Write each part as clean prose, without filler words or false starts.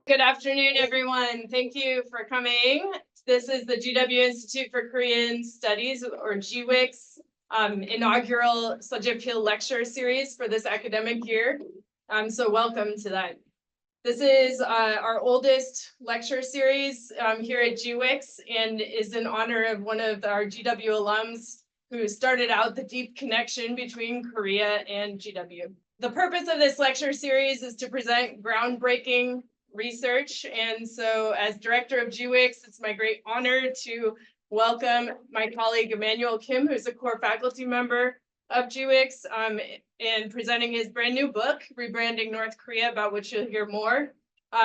Good afternoon, everyone. Thank you for coming. This is the GW Institute for Korean Studies, or GWIC's inaugural Jaipil lecture series for this academic year. So welcome to that. This is our oldest lecture series here at GWIC's and is in honor of one of our GW alums who started out the deep connection between Korea and GW. The purpose of this lecture series is to present groundbreaking research. And so as director of GWIC's, it's my great honor to welcome my colleague, Immanuel Kim, who's a core faculty member of GWIC's, and presenting his brand new book, Rebranding North Korea, about which you'll hear more,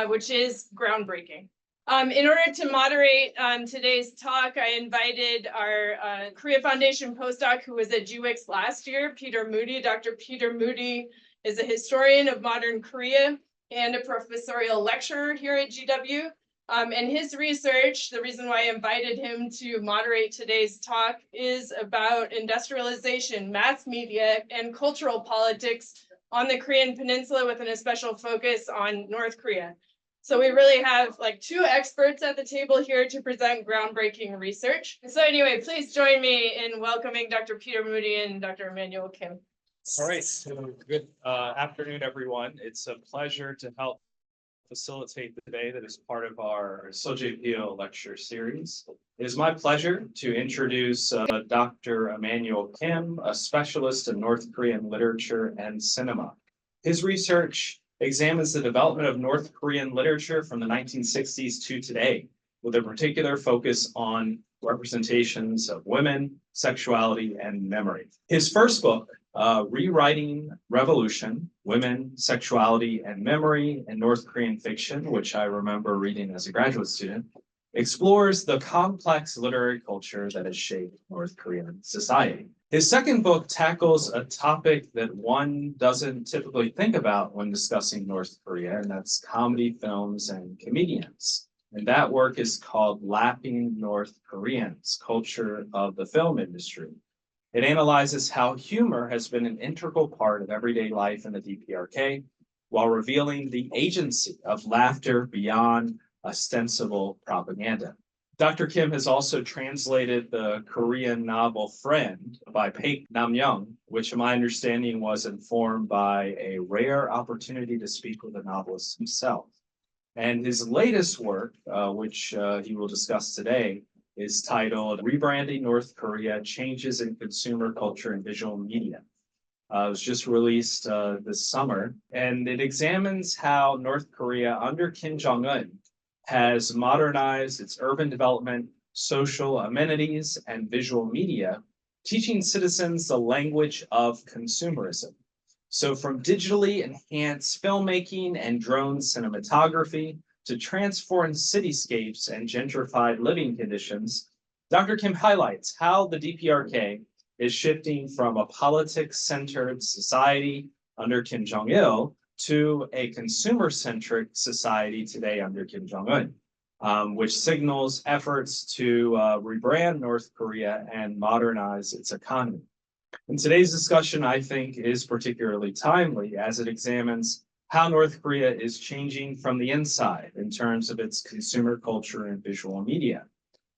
which is groundbreaking. In order to moderate today's talk, I invited our Korea Foundation postdoc who was at GWIC's last year, Peter Moody. Dr. Peter Moody is a historian of modern Korea and a professorial lecturer here at GW. And his research, the reason why I invited him to moderate today's talk, is about industrialization, mass media, and cultural politics on the Korean Peninsula, with an especial focus on North Korea. So we really have like two experts at the table here to present groundbreaking research. So anyway, please join me in welcoming Dr. Peter Moody and Dr. Immanuel Kim. All right, so good afternoon, everyone. It's a pleasure to help facilitate the day that is part of our Jaipil lecture series. It is my pleasure to introduce Dr. Immanuel Kim, a specialist in North Korean literature and cinema. His research examines the development of North Korean literature from the 1960s to today, with a particular focus on representations of women, sexuality, and memory. His first book, Rewriting Revolution, Women, Sexuality, and Memory in North Korean Fiction, which I remember reading as a graduate student, explores the complex literary culture that has shaped North Korean society. His second book tackles a topic that one doesn't typically think about when discussing North Korea, and that's comedy films and comedians. And that work is called Lapping North Koreans, Culture of the Film Industry. It analyzes how humor has been an integral part of everyday life in the DPRK, while revealing the agency of laughter beyond ostensible propaganda. Dr. Kim has also translated the Korean novel Friend by Paik Nam-young, which in my understanding was informed by a rare opportunity to speak with the novelist himself. And his latest work, which he will discuss today, is titled Rebranding North Korea, Changes in Consumer Culture and Visual Media. It was just released this summer, and it examines how North Korea under Kim Jong-un has modernized its urban development, social amenities, and visual media, teaching citizens the language of consumerism. So from digitally enhanced filmmaking and drone cinematography to transformed cityscapes and gentrified living conditions, Dr. Kim highlights how the DPRK is shifting from a politics-centered society under Kim Jong-il to a consumer-centric society today under Kim Jong-un, which signals efforts to rebrand North Korea and modernize its economy. And today's discussion, I think, is particularly timely as it examines how North Korea is changing from the inside in terms of its consumer culture and visual media.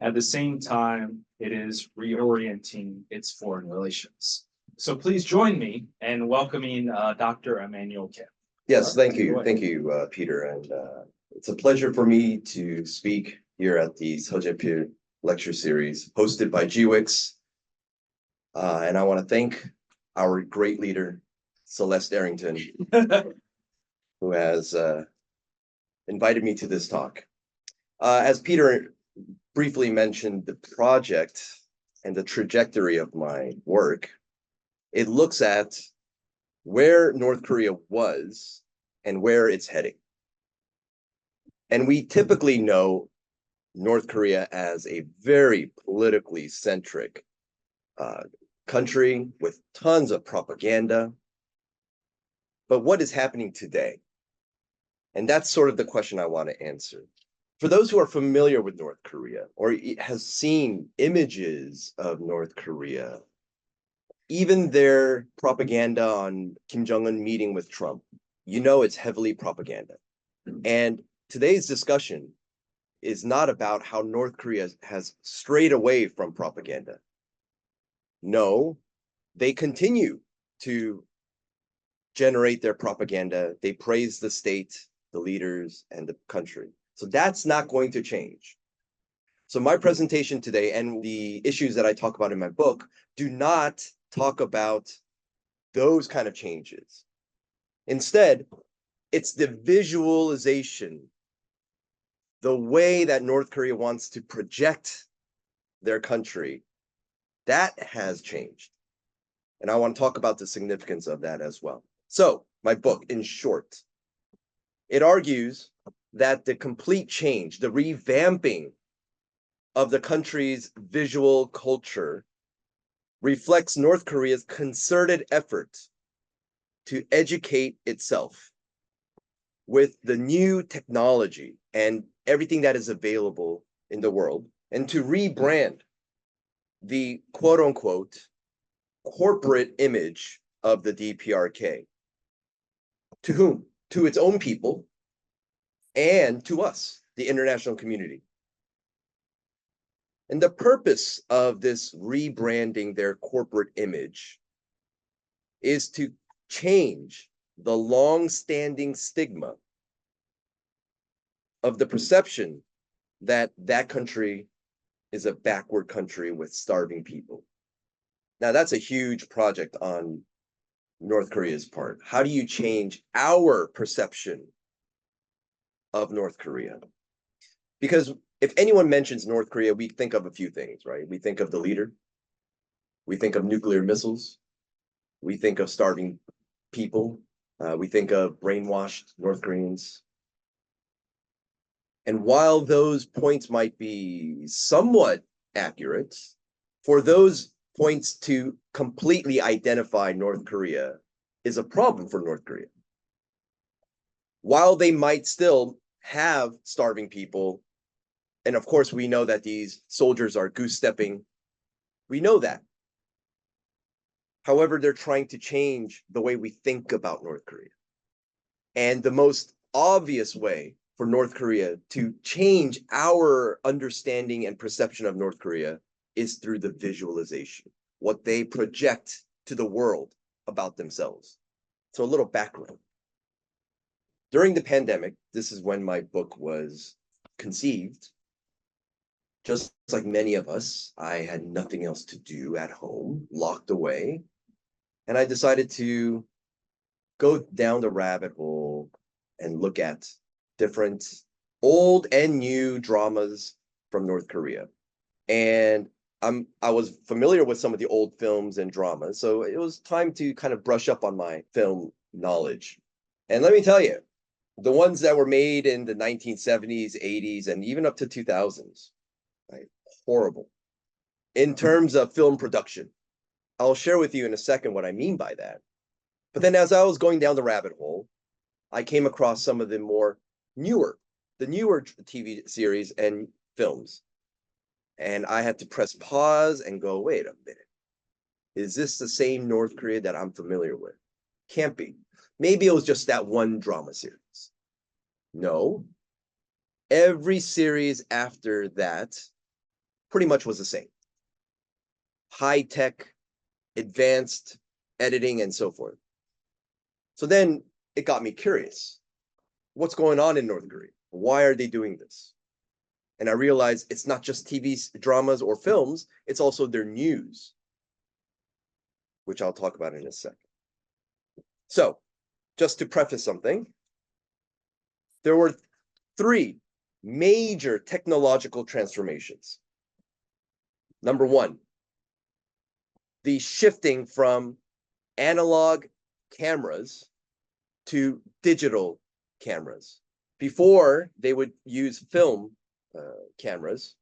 At the same time, it is reorienting its foreign relations. So please join me in welcoming Dr. Immanuel Kim. Yes, thank you. Thank you, Peter. And it's a pleasure for me to speak here at the Jaipil lecture series hosted by GWIC's. And I want to thank our great leader, Celeste Arrington, who has invited me to this talk. As Peter briefly mentioned, the project and the trajectory of my work, it looks at where North Korea was and where it's heading. And we typically know North Korea as a very politically centric country with tons of propaganda. But what is happening today? And that's sort of the question I want to answer. For those who are familiar with North Korea or has seen images of North Korea, even their propaganda on Kim Jong-un meeting with Trump, you know it's heavily propaganda. And today's discussion is not about how North Korea has strayed away from propaganda. No, they continue to generate their propaganda. They praise the state, the leaders, and the country. So that's not going to change. So my presentation today and the issues that I talk about in my book do not talk about those kind of changes. Instead, it's the visualization, the way that North Korea wants to project their country, that has changed. And I want to talk about the significance of that as well. So my book, in short, it argues that the complete change, the revamping of the country's visual culture reflects North Korea's concerted effort to educate itself with the new technology and everything that is available in the world, and to rebrand the quote unquote corporate image of the DPRK. To whom? To its own people and to us, the international community. And the purpose of this rebranding their corporate image is to change the long-standing stigma of the perception that that country is a backward country with starving people. Now, that's a huge project on North Korea's part. How do you change our perception of North Korea? Because if anyone mentions North Korea, we think of a few things, right? We think of the leader. We think of nuclear missiles. We think of starving people. We think of brainwashed North Koreans. And while those points might be somewhat accurate, for those points to completely identify North Korea is a problem for North Korea. While they might still have starving people, and of course we know that these soldiers are goose-stepping, we know that. However, they're trying to change the way we think about North Korea. And the most obvious way for North Korea to change our understanding and perception of North Korea is through the visualization, what they project to the world about themselves. So a little background. During the pandemic, this is when my book was conceived. Just like many of us, I had nothing else to do at home, locked away. And I decided to go down the rabbit hole and look at different old and new dramas from North Korea. And I was familiar with some of the old films and dramas, so it was time to kind of brush up on my film knowledge. And let me tell you, the ones that were made in the 1970s, 80s, and even up to 2000s, right? Horrible. In terms of film production, I'll share with you in a second what I mean by that. But then as I was going down the rabbit hole, I came across some of the newer TV series and films. And I had to press pause and go, wait a minute. Is this the same North Korea that I'm familiar with? Can't be. Maybe it was just that one drama series. No. Every series after that pretty much was the same. High-tech, advanced editing, and so forth. So then it got me curious. What's going on in North Korea? Why are they doing this? And I realized it's not just TV dramas or films, it's also their news, which I'll talk about in a second. So, just to preface something, there were 3 major technological transformations. Number 1, the shifting from analog cameras to digital cameras. Before, they would use film cameras.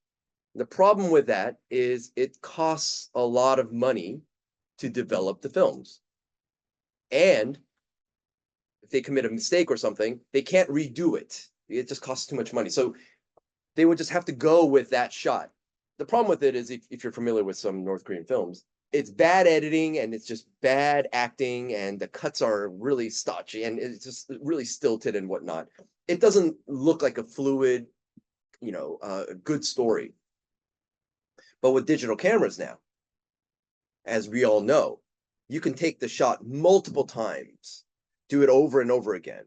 The problem with that is it costs a lot of money to develop the films. And if they commit a mistake or something, they can't redo it. It just costs too much money. So they would just have to go with that shot. The problem with it is if you're familiar with some North Korean films, it's bad editing and it's just bad acting and the cuts are really stodgy and it's just really stilted and whatnot. it doesn't look like a fluid, a good story. But with digital cameras now, as we all know, you can take the shot multiple times, do it over and over again,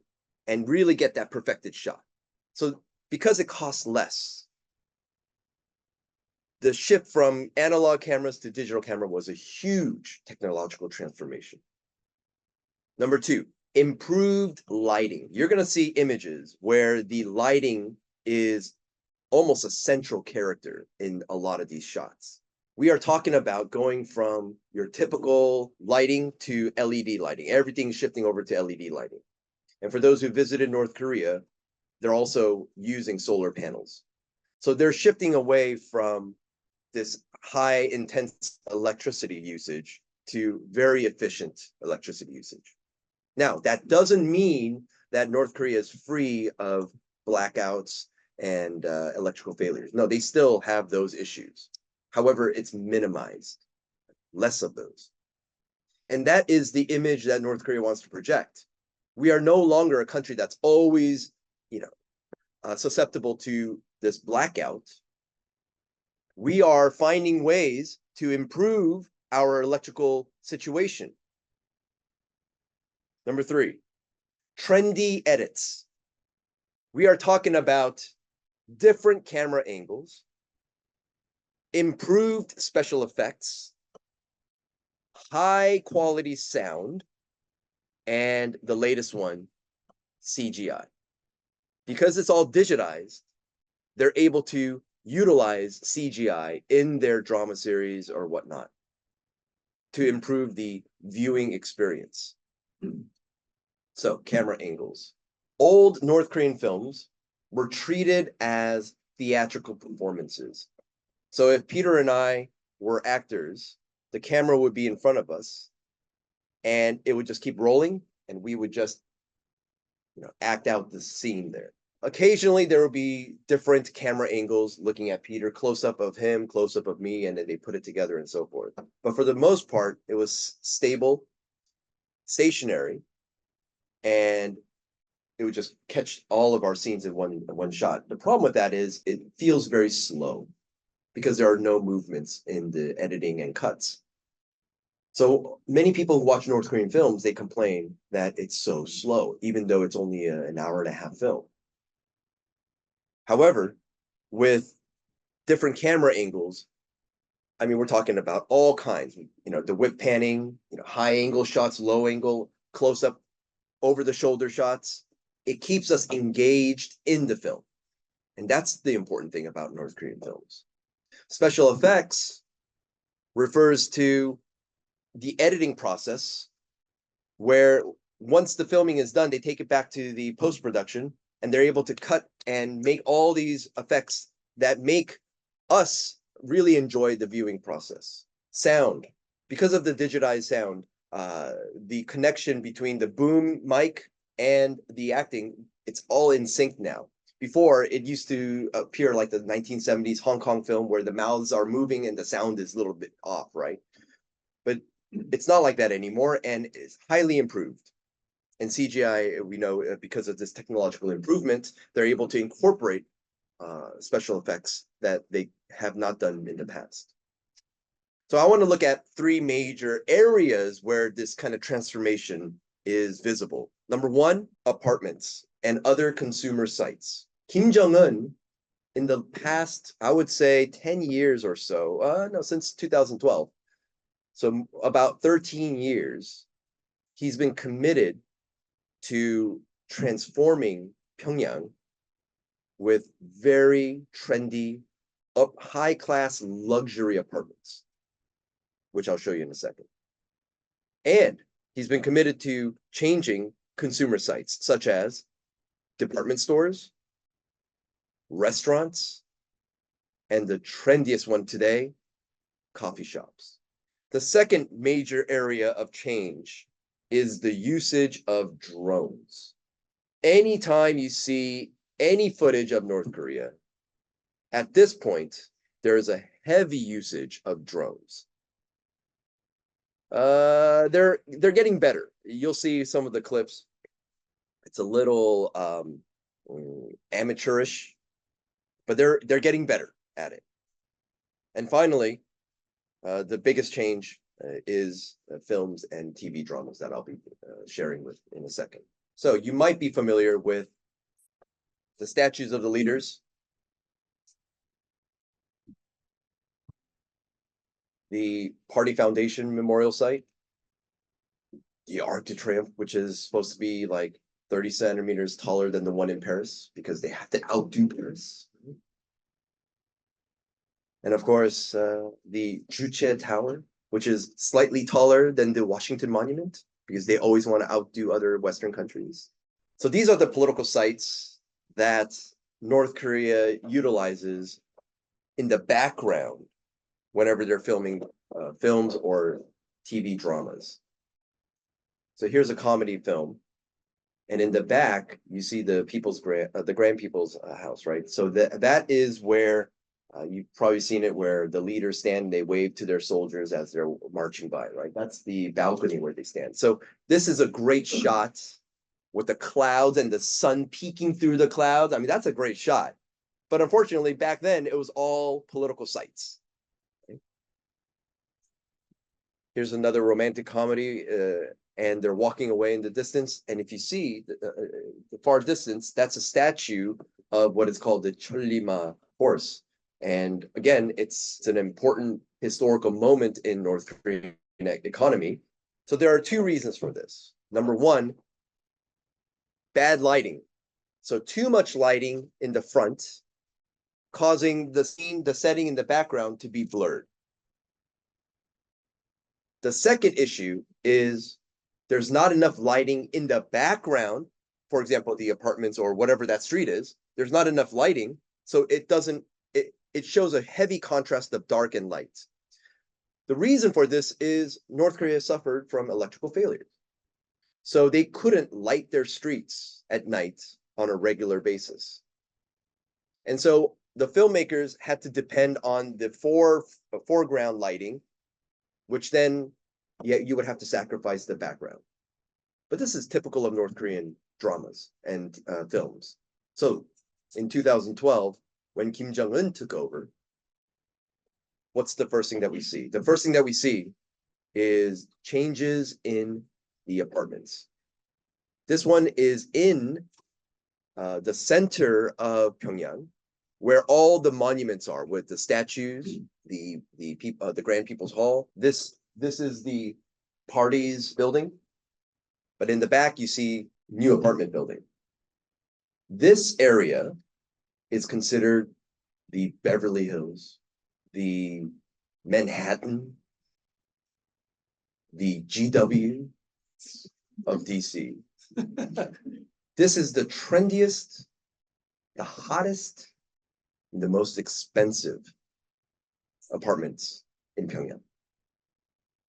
and really get that perfected shot. So because it costs less, the shift from analog cameras to digital camera was a huge technological transformation. Number two, improved lighting. You're going to see images where the lighting is almost a central character in a lot of these shots. We are talking about going from your typical lighting to LED lighting. Everything's shifting over to LED lighting. And for those who visited North Korea, they're also using solar panels. So they're shifting away from this high intense electricity usage to very efficient electricity usage. Now, that doesn't mean that North Korea is free of blackouts and electrical failures. No, they still have those issues. However, it's minimized, less of those. And that is the image that North Korea wants to project. We are no longer a country that's always, susceptible to this blackout. We are finding ways to improve our electrical situation. Number three, trendy edits. We are talking about different camera angles, improved special effects, high quality sound, and the latest one, CGI. Because it's all digitized, they're able to utilize CGI in their drama series or whatnot to improve the viewing experience. So, camera angles. Old North Korean films were treated as theatrical performances. So if Peter and I were actors, the camera would be in front of us and it would just keep rolling and we would just act out the scene there. Occasionally there would be different camera angles looking at Peter, close up of him, close up of me, and then they put it together and so forth. But for the most part, it was stable, stationary, and it would just catch all of our scenes in one shot. The problem with that is it feels very slow because there are no movements in the editing and cuts. So many people who watch North Korean films, they complain that it's so slow, even though it's only an hour and a half film. However, with different camera angles, I mean, we're talking about all kinds, the whip panning, high angle shots, low angle, close up, over the shoulder shots. It keeps us engaged in the film. And that's the important thing about North Korean films. Special effects refers to the editing process where once the filming is done, they take it back to the post-production and they're able to cut and make all these effects that make us really enjoy the viewing process. Sound. Because of the digitized sound, the connection between the boom mic and the acting, it's all in sync now. Before, it used to appear like the 1970s Hong Kong film where the mouths are moving and the sound is a little bit off, right? But it's not like that anymore, and it's highly improved. And CGI, we know because of this technological improvement, they're able to incorporate special effects that they have not done in the past. So I want to look at three major areas where this kind of transformation is visible. Number one, apartments and other consumer sites. Kim Jong-un, in the past, I would say 10 years or so, since 2012, so about 13 years, he's been committed to transforming Pyongyang with very trendy, high-class luxury apartments, which I'll show you in a second. And he's been committed to changing consumer sites, such as department stores, restaurants, and the trendiest one today, coffee shops. The second major area of change is the usage of drones. Anytime you see any footage of North Korea, at this point, there is a heavy usage of drones. They're getting better. You'll see some of the clips. It's a little amateurish, but they're getting better at it. And finally, the biggest change is films and TV dramas that I'll be sharing with in a second. So you might be familiar with the statues of the leaders, the Party Foundation Memorial Site, the Arc de Triomphe, which is supposed to be like 30 centimeters taller than the one in Paris because they have to outdo Paris. And of course, the Juche Tower, which is slightly taller than the Washington Monument because they always want to outdo other Western countries. So these are the political sites that North Korea utilizes in the background whenever they're filming films or TV dramas. So here's a comedy film. And in the back, you see the Grand People's House, right? So that is where you've probably seen it, where the leaders stand, they wave to their soldiers as they're marching by, right? That's the balcony where they stand. So this is a great shot with the clouds and the sun peeking through the clouds. I mean, that's a great shot. But unfortunately, back then, it was all political sites. Okay. Here's another romantic comedy, and they're walking away in the distance. And if you see the far distance, that's a statue of what is called the Chollima horse. And again, it's an important historical moment in North Korean economy. So there are two reasons for this. Number one, bad lighting. So too much lighting in the front, causing the setting in the background to be blurred. The second issue is there's not enough lighting in the background. For example, the apartments or whatever that street is, there's not enough lighting. So it shows a heavy contrast of dark and light. The reason for this is North Korea suffered from electrical failures. So they couldn't light their streets at night on a regular basis. And so the filmmakers had to depend on the foreground lighting, which then you would have to sacrifice the background. But this is typical of North Korean dramas and films. So in 2012, when Kim Jong-un took over, what's the first thing that we see? The first thing that we see is changes in the apartments. This one is in the center of Pyongyang, where all the monuments are, with the statues, the Grand People's Hall. This is the parties building, but in the back you see new apartment building. This area is considered the Beverly Hills, the Manhattan, the GW of DC. This is the trendiest, the hottest, and the most expensive apartments in Pyongyang.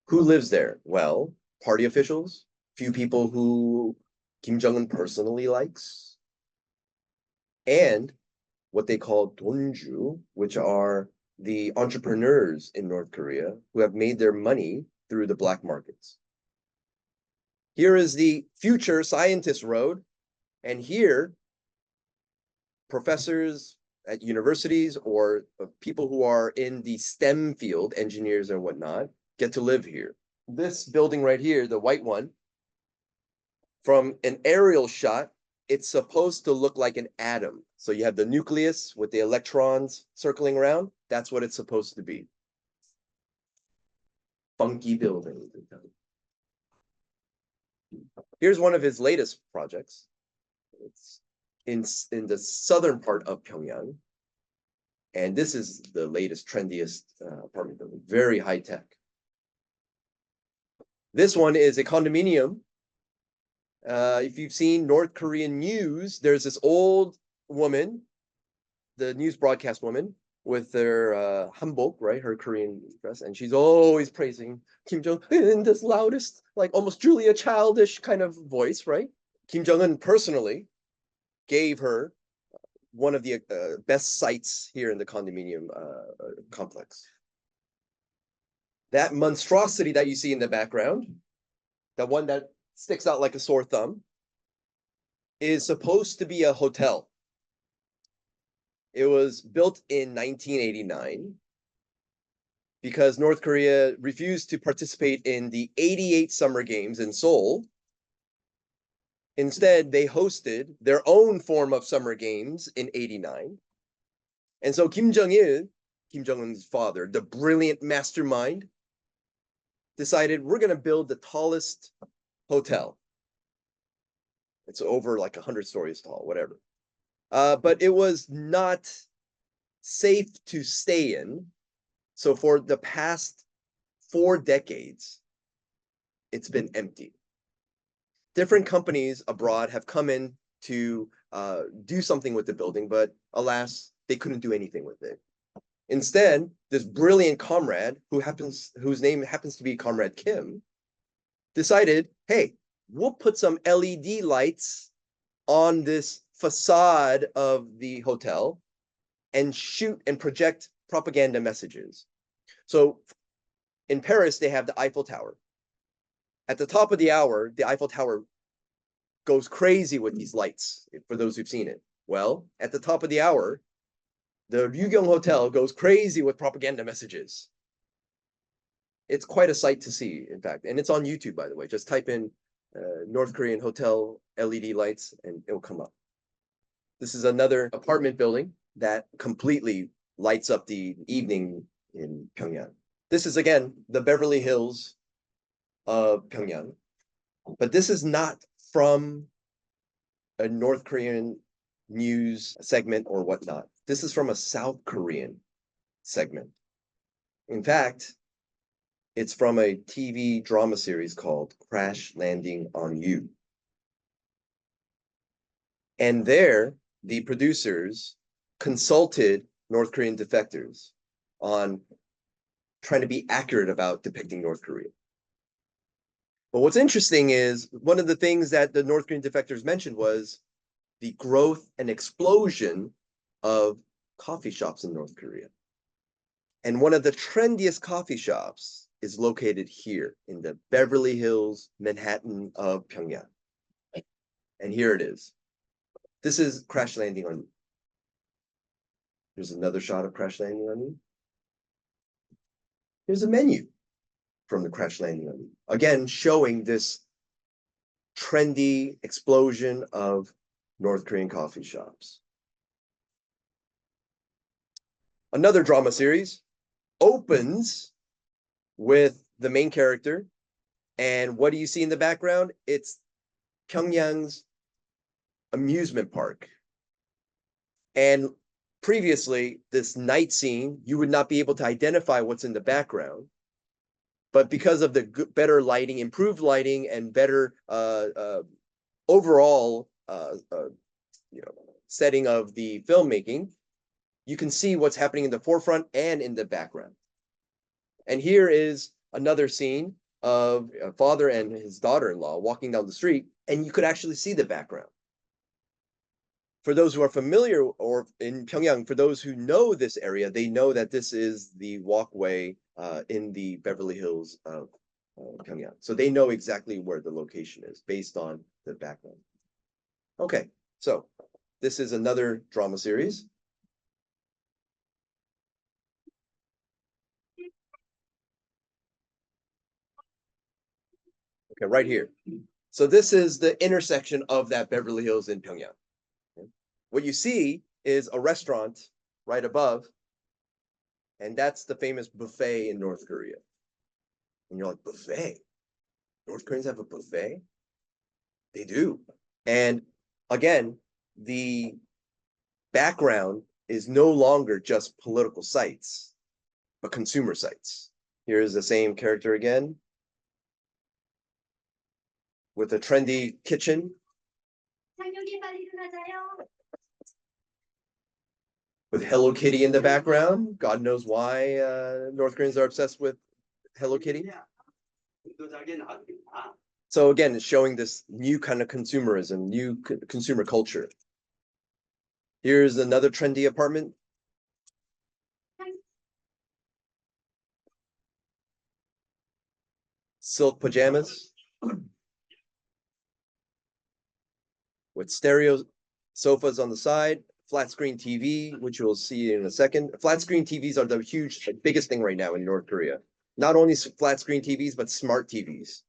Who lives there? Well, party officials, few people who Kim Jong-un personally likes, and what they call donju, which are the entrepreneurs in North Korea who have made their money through the black markets. Here is the future scientist road, and here professors at universities or people who are in the STEM field, engineers and whatnot, get to live here. This building right here, the white one, from an aerial shot, it's supposed to look like an atom. So you have the nucleus with the electrons circling around. That's what it's supposed to be. Funky building. Here's one of his latest projects. It's in the southern part of Pyongyang. And this is the latest, trendiest apartment building, very high tech. This one is a condominium. If you've seen North Korean news, there's this old woman, the news broadcast woman, with their hanbok, right, her Korean dress, and she's always praising Kim Jong-un in this loudest, like almost Julia Childish kind of voice, right? Kim Jong-un personally gave her one of the best sites here in the condominium complex. That monstrosity that you see in the background, the one that sticks out like a sore thumb, is supposed to be a hotel. It was built in 1989 because North Korea refused to participate in the 88 Summer Games in Seoul. Instead, they hosted their own form of Summer Games in 89. And so Kim Jong-il, Kim Jong-un's father, the brilliant mastermind, decided we're going to build the tallest hotel. It's over like 100 stories tall, whatever. But it was not safe to stay in. So for the past 4 decades, it's been empty. Different companies abroad have come in to do something with the building, but alas, they couldn't do anything with it. Instead, this brilliant comrade, whose name happens to be Comrade Kim, decided, hey, we'll put some LED lights on this facade of the hotel and shoot and project propaganda messages. So in Paris, they have the Eiffel Tower. At the top of the hour, the Eiffel Tower goes crazy with these lights, for those who've seen it. Well, at the top of the hour, the Ryugyong Hotel goes crazy with propaganda messages. It's quite a sight to see, in fact. And it's on YouTube, by the way. Just type in North Korean hotel LED lights and it'll come up. This is another apartment building that completely lights up the evening in Pyongyang. This is, again, the Beverly Hills of Pyongyang. But this is not from a North Korean news segment or whatnot. This is from a South Korean segment. In fact, it's from a TV drama series called Crash Landing on You. And there, the producers consulted North Korean defectors on trying to be accurate about depicting North Korea. But what's interesting is one of the things that the North Korean defectors mentioned was the growth and explosion of coffee shops in North Korea. And one of the trendiest coffee shops is located here in the Beverly Hills, Manhattan of Pyongyang. And here it is. This is Crash Landing on You. Here's another shot of Crash Landing on You. Here's a menu from the Crash Landing on You. Again, showing this trendy explosion of North Korean coffee shops. Another drama series opens with the main character. And what do you see in the background? It's Pyongyang's amusement park. And previously, this night scene, you would not be able to identify what's in the background. But because of the better lighting, improved lighting, and better overall setting of the filmmaking, you can see what's happening in the forefront and in the background. And here is another scene of a father and his daughter-in-law walking down the street, and you could actually see the background. For those who are familiar, or in Pyongyang, for those who know this area, they know that this is the walkway in the Beverly Hills of Pyongyang. So they know exactly where the location is based on the background. Okay, so this is another drama series. Okay, right here. So this is the intersection of that Beverly Hills in Pyongyang. Okay. What you see is a restaurant right above, and that's the famous buffet in North Korea. And you're like, buffet? North Koreans have a buffet? They do. And again, the background is no longer just political sites, but consumer sites. Here's the same character again, with a trendy kitchen. With Hello Kitty in the background. God knows why North Koreans are obsessed with Hello Kitty. So again, it's showing this new kind of consumerism, new consumer culture. Here's another trendy apartment. Silk pajamas. with stereo sofas on the side, flat screen TV, which you'll see in a second. Flat screen TVs are the biggest thing right now in North Korea. Not only flat screen TVs, but smart TVs.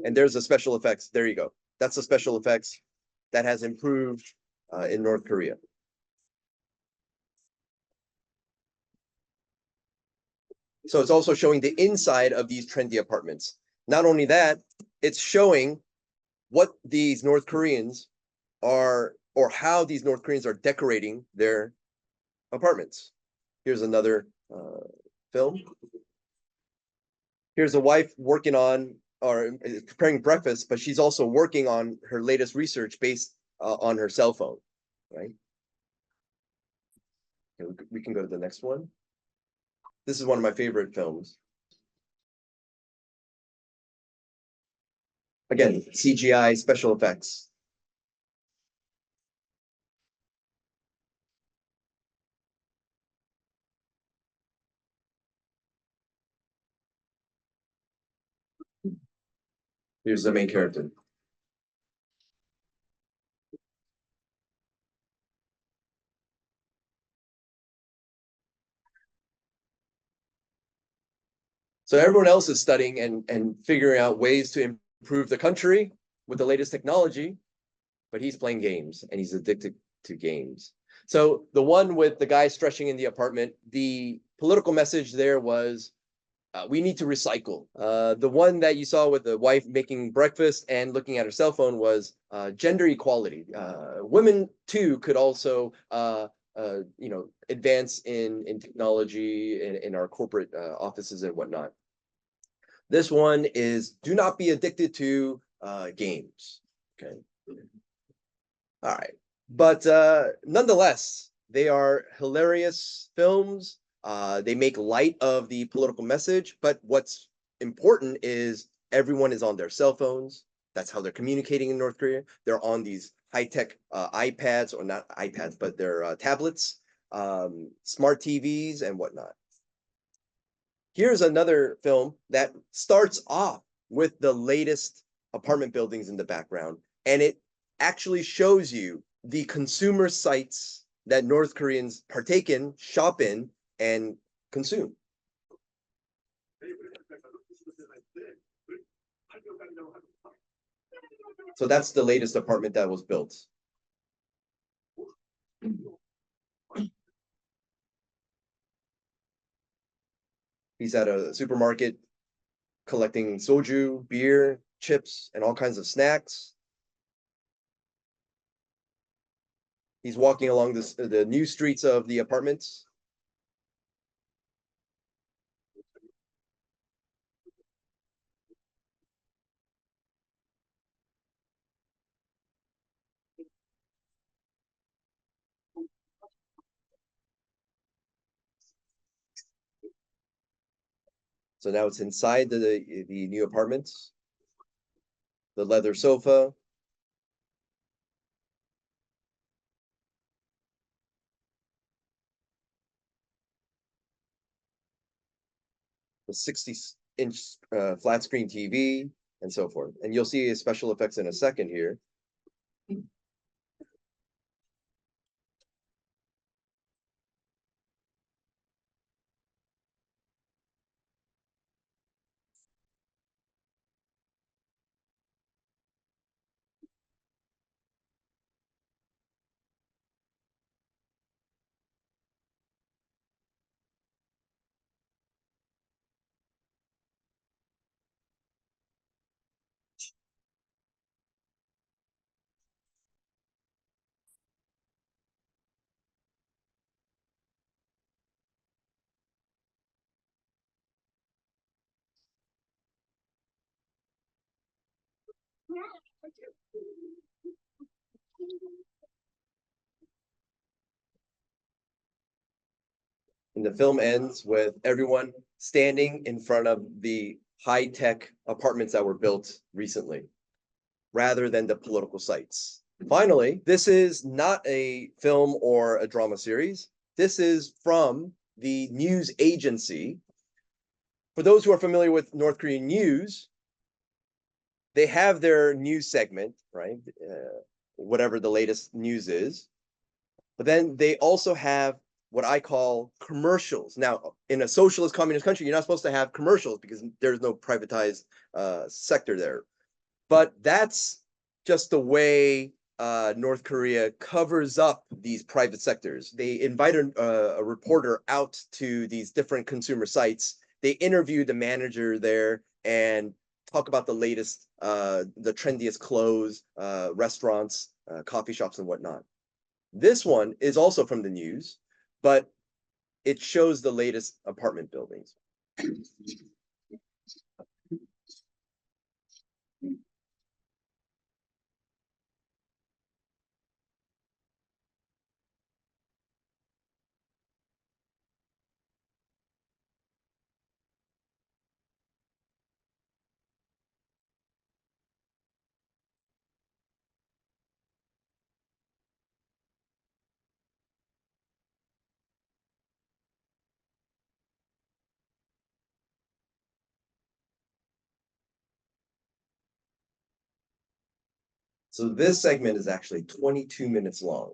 And there's the special effects. There you go. That's the special effects that has improved in North Korea. So it's also showing the inside of these trendy apartments. Not only that, it's showing what these North Koreans are, or how these North Koreans are decorating their apartments. Here's another film. Here's a wife working on or preparing breakfast, but she's also working on her latest research based on her cell phone, right? Okay, we can go to the next one. This is one of my favorite films. Again, CGI, special effects. Here's the main character. So everyone else is studying and figuring out ways to improve the country with the latest technology, but he's playing games and he's addicted to games. So the one with the guy stretching in the apartment, the political message there was, we need to recycle. The one that you saw with the wife making breakfast and looking at her cell phone was gender equality. Women too could also advance in technology in our corporate offices and whatnot. This one is do not be addicted to games. Okay. All right. But nonetheless, they are hilarious films. They make light of the political message, but what's important is everyone is on their cell phones. That's how they're communicating in North Korea. They're on these high-tech iPads, or not iPads, but they're tablets, smart TVs, and whatnot. Here's another film that starts off with the latest apartment buildings in the background, and it actually shows you the consumer sites that North Koreans partake in, shop in, and consume. So that's the latest apartment that was built. He's at a supermarket collecting soju, beer, chips, and all kinds of snacks. He's walking along the new streets of the apartments. So now it's inside the new apartments. The leather sofa. The 60-inch flat screen TV, and so forth. And you'll see special effects in a second here. And the film ends with everyone standing in front of the high-tech apartments that were built recently, rather than the political sites. Finally, this is not a film or a drama series. This is from the news agency. For those who are familiar with North Korean news, they have their news segment, right? Whatever the latest news is. But then they also have what I call commercials. Now, in a socialist communist country, you're not supposed to have commercials because there's no privatized sector there. But that's just the way North Korea covers up these private sectors. They invite a reporter out to these different consumer sites. They interview the manager there and talk about the latest, the trendiest clothes, restaurants, coffee shops, and whatnot. This one is also from the news, but it shows the latest apartment buildings. So this segment is actually 22 minutes long.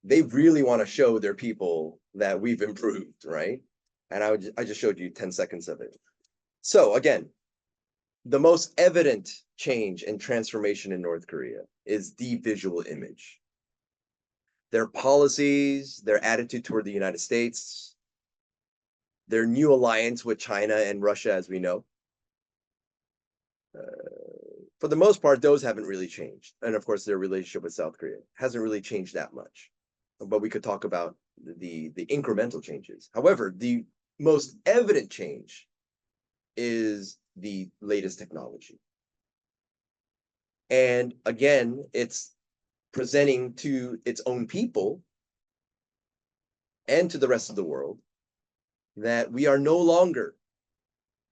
They really want to show their people that we've improved, right? And I just showed you 10 seconds of it. So again, the most evident change and transformation in North Korea is the visual image. Their policies, their attitude toward the United States, their new alliance with China and Russia, as we know. For the most part, those haven't really changed. And of course, their relationship with South Korea hasn't really changed that much. But we could talk about the incremental changes. However, the most evident change is the latest technology. And again, it's presenting to its own people and to the rest of the world that we are no longer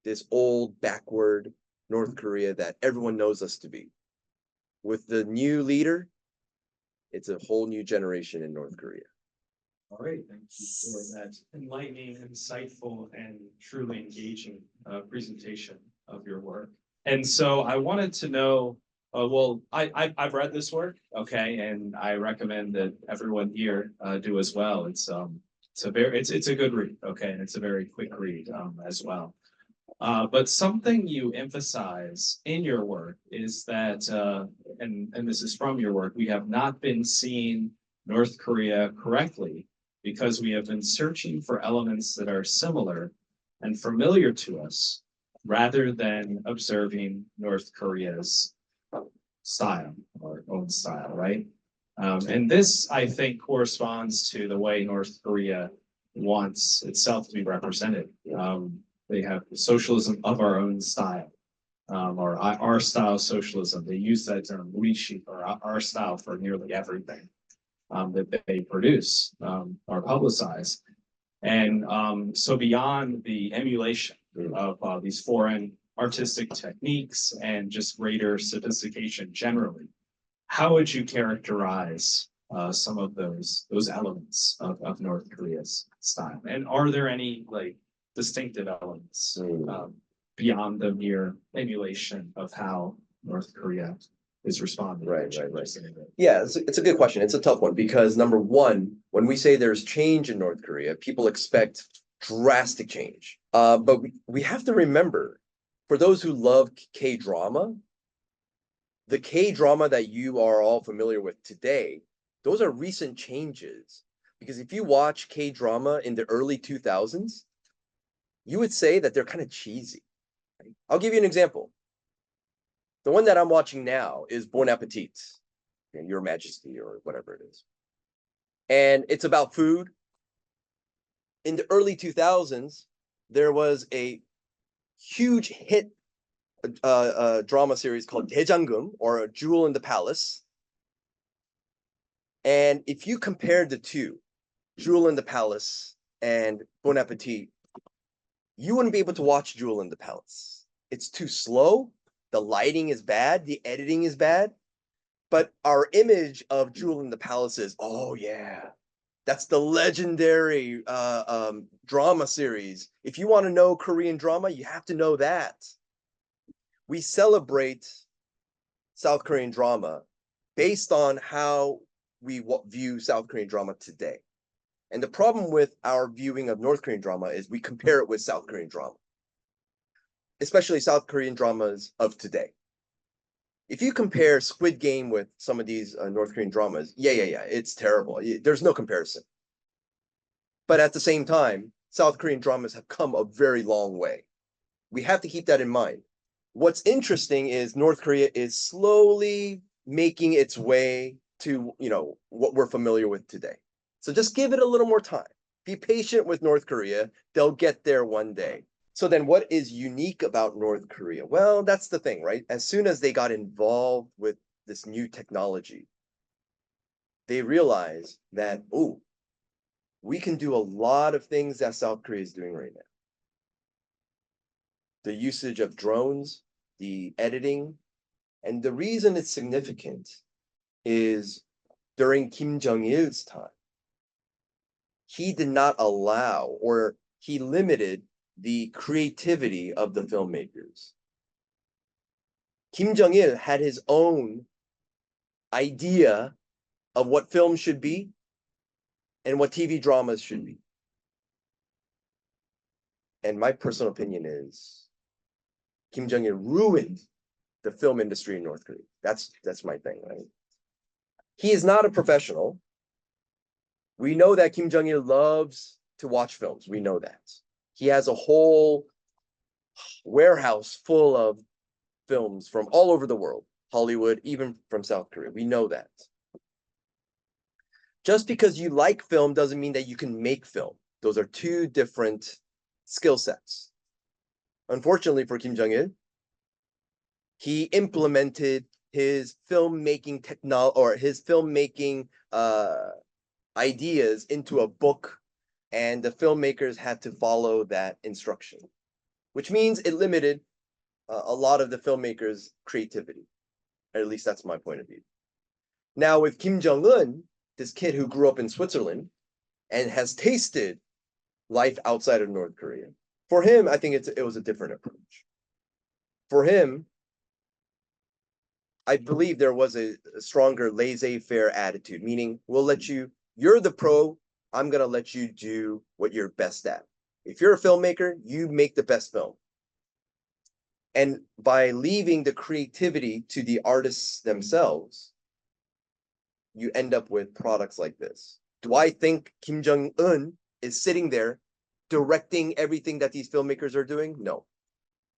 this old, backward North Korea that everyone knows us to be. With the new leader, it's a whole new generation in North Korea. All right, thank you for that enlightening, insightful, and truly engaging presentation of your work. And so I wanted to know, well, I've read this work, okay, and I recommend that everyone here do as well. It's a good read, okay, and it's a very quick read as well. But something you emphasize in your work is that, and this is from your work, we have not been seeing North Korea correctly because we have been searching for elements that are similar and familiar to us rather than observing North Korea's style or own style, right? And this, I think, corresponds to the way North Korea wants itself to be represented. They have socialism of our own style, or our style socialism. They use that term, "우리식," or our style, for nearly everything that they produce or publicize. And so beyond the emulation of these foreign artistic techniques and just greater sophistication generally, how would you characterize some of those elements of North Korea's style? And are there any like distinctive elements beyond the mere emulation of how North Korea is responding? Right. Yeah, it's a good question. It's a tough one because number one, when we say there's change in North Korea, people expect drastic change. But we have to remember, for those who love K-drama, the K-drama that you are all familiar with today, those are recent changes. Because if you watch K-drama in the early 2000s, you would say that they're kind of cheesy. Right? I'll give you an example. The one that I'm watching now is Bon Appetit, Your Majesty, or whatever it is. And it's about food. In the early 2000s, there was a huge hit drama series called 대장금, or A Jewel in the Palace. And if you compare the two, Jewel in the Palace and Bon Appetit, you wouldn't be able to watch Jewel in the Palace. It's too slow. The lighting is bad. The editing is bad. But our image of Jewel in the Palace is, oh yeah, That's the legendary drama series. If you want to know Korean drama, you have to know that. We celebrate South Korean drama based on how we view South Korean drama today. And the problem with our viewing of North Korean drama is we compare it with South Korean drama, especially South Korean dramas of today. If you compare Squid Game with some of these North Korean dramas, yeah, it's terrible. There's no comparison. But at the same time, South Korean dramas have come a very long way. We have to keep that in mind. What's interesting is North Korea is slowly making its way to, what we're familiar with today. So just give it a little more time. Be patient with North Korea. They'll get there one day. So then what is unique about North Korea? Well, that's the thing, right? As soon as they got involved with this new technology, they realized that, oh, we can do a lot of things that South Korea is doing right now. The usage of drones, the editing, and the reason it's significant is during Kim Jong-il's time, he did not allow, or he limited the creativity of the filmmakers. Kim Jong-il had his own idea of what film should be and what TV dramas should be. And my personal opinion is Kim Jong-il ruined the film industry in North Korea. That's my thing, right? He is not a professional. We know that Kim Jong-il loves to watch films. We know that. He has a whole warehouse full of films from all over the world, Hollywood, even from South Korea. We know that. Just because you like film doesn't mean that you can make film. Those are two different skill sets. Unfortunately for Kim Jong-il, he implemented his filmmaking technology or his filmmaking ideas into a book, and the filmmakers had to follow that instruction, which means it limited a lot of the filmmakers' creativity. At least that's my point of view. Now with Kim Jong-un, this kid who grew up in Switzerland and has tasted life outside of North Korea, for him, I think it was a different approach. For him, I believe there was a stronger laissez-faire attitude, meaning you're the pro, I'm going to let you do what you're best at. If you're a filmmaker, you make the best film. And by leaving the creativity to the artists themselves, you end up with products like this. Do I think Kim Jong-un is sitting there directing everything that these filmmakers are doing? No,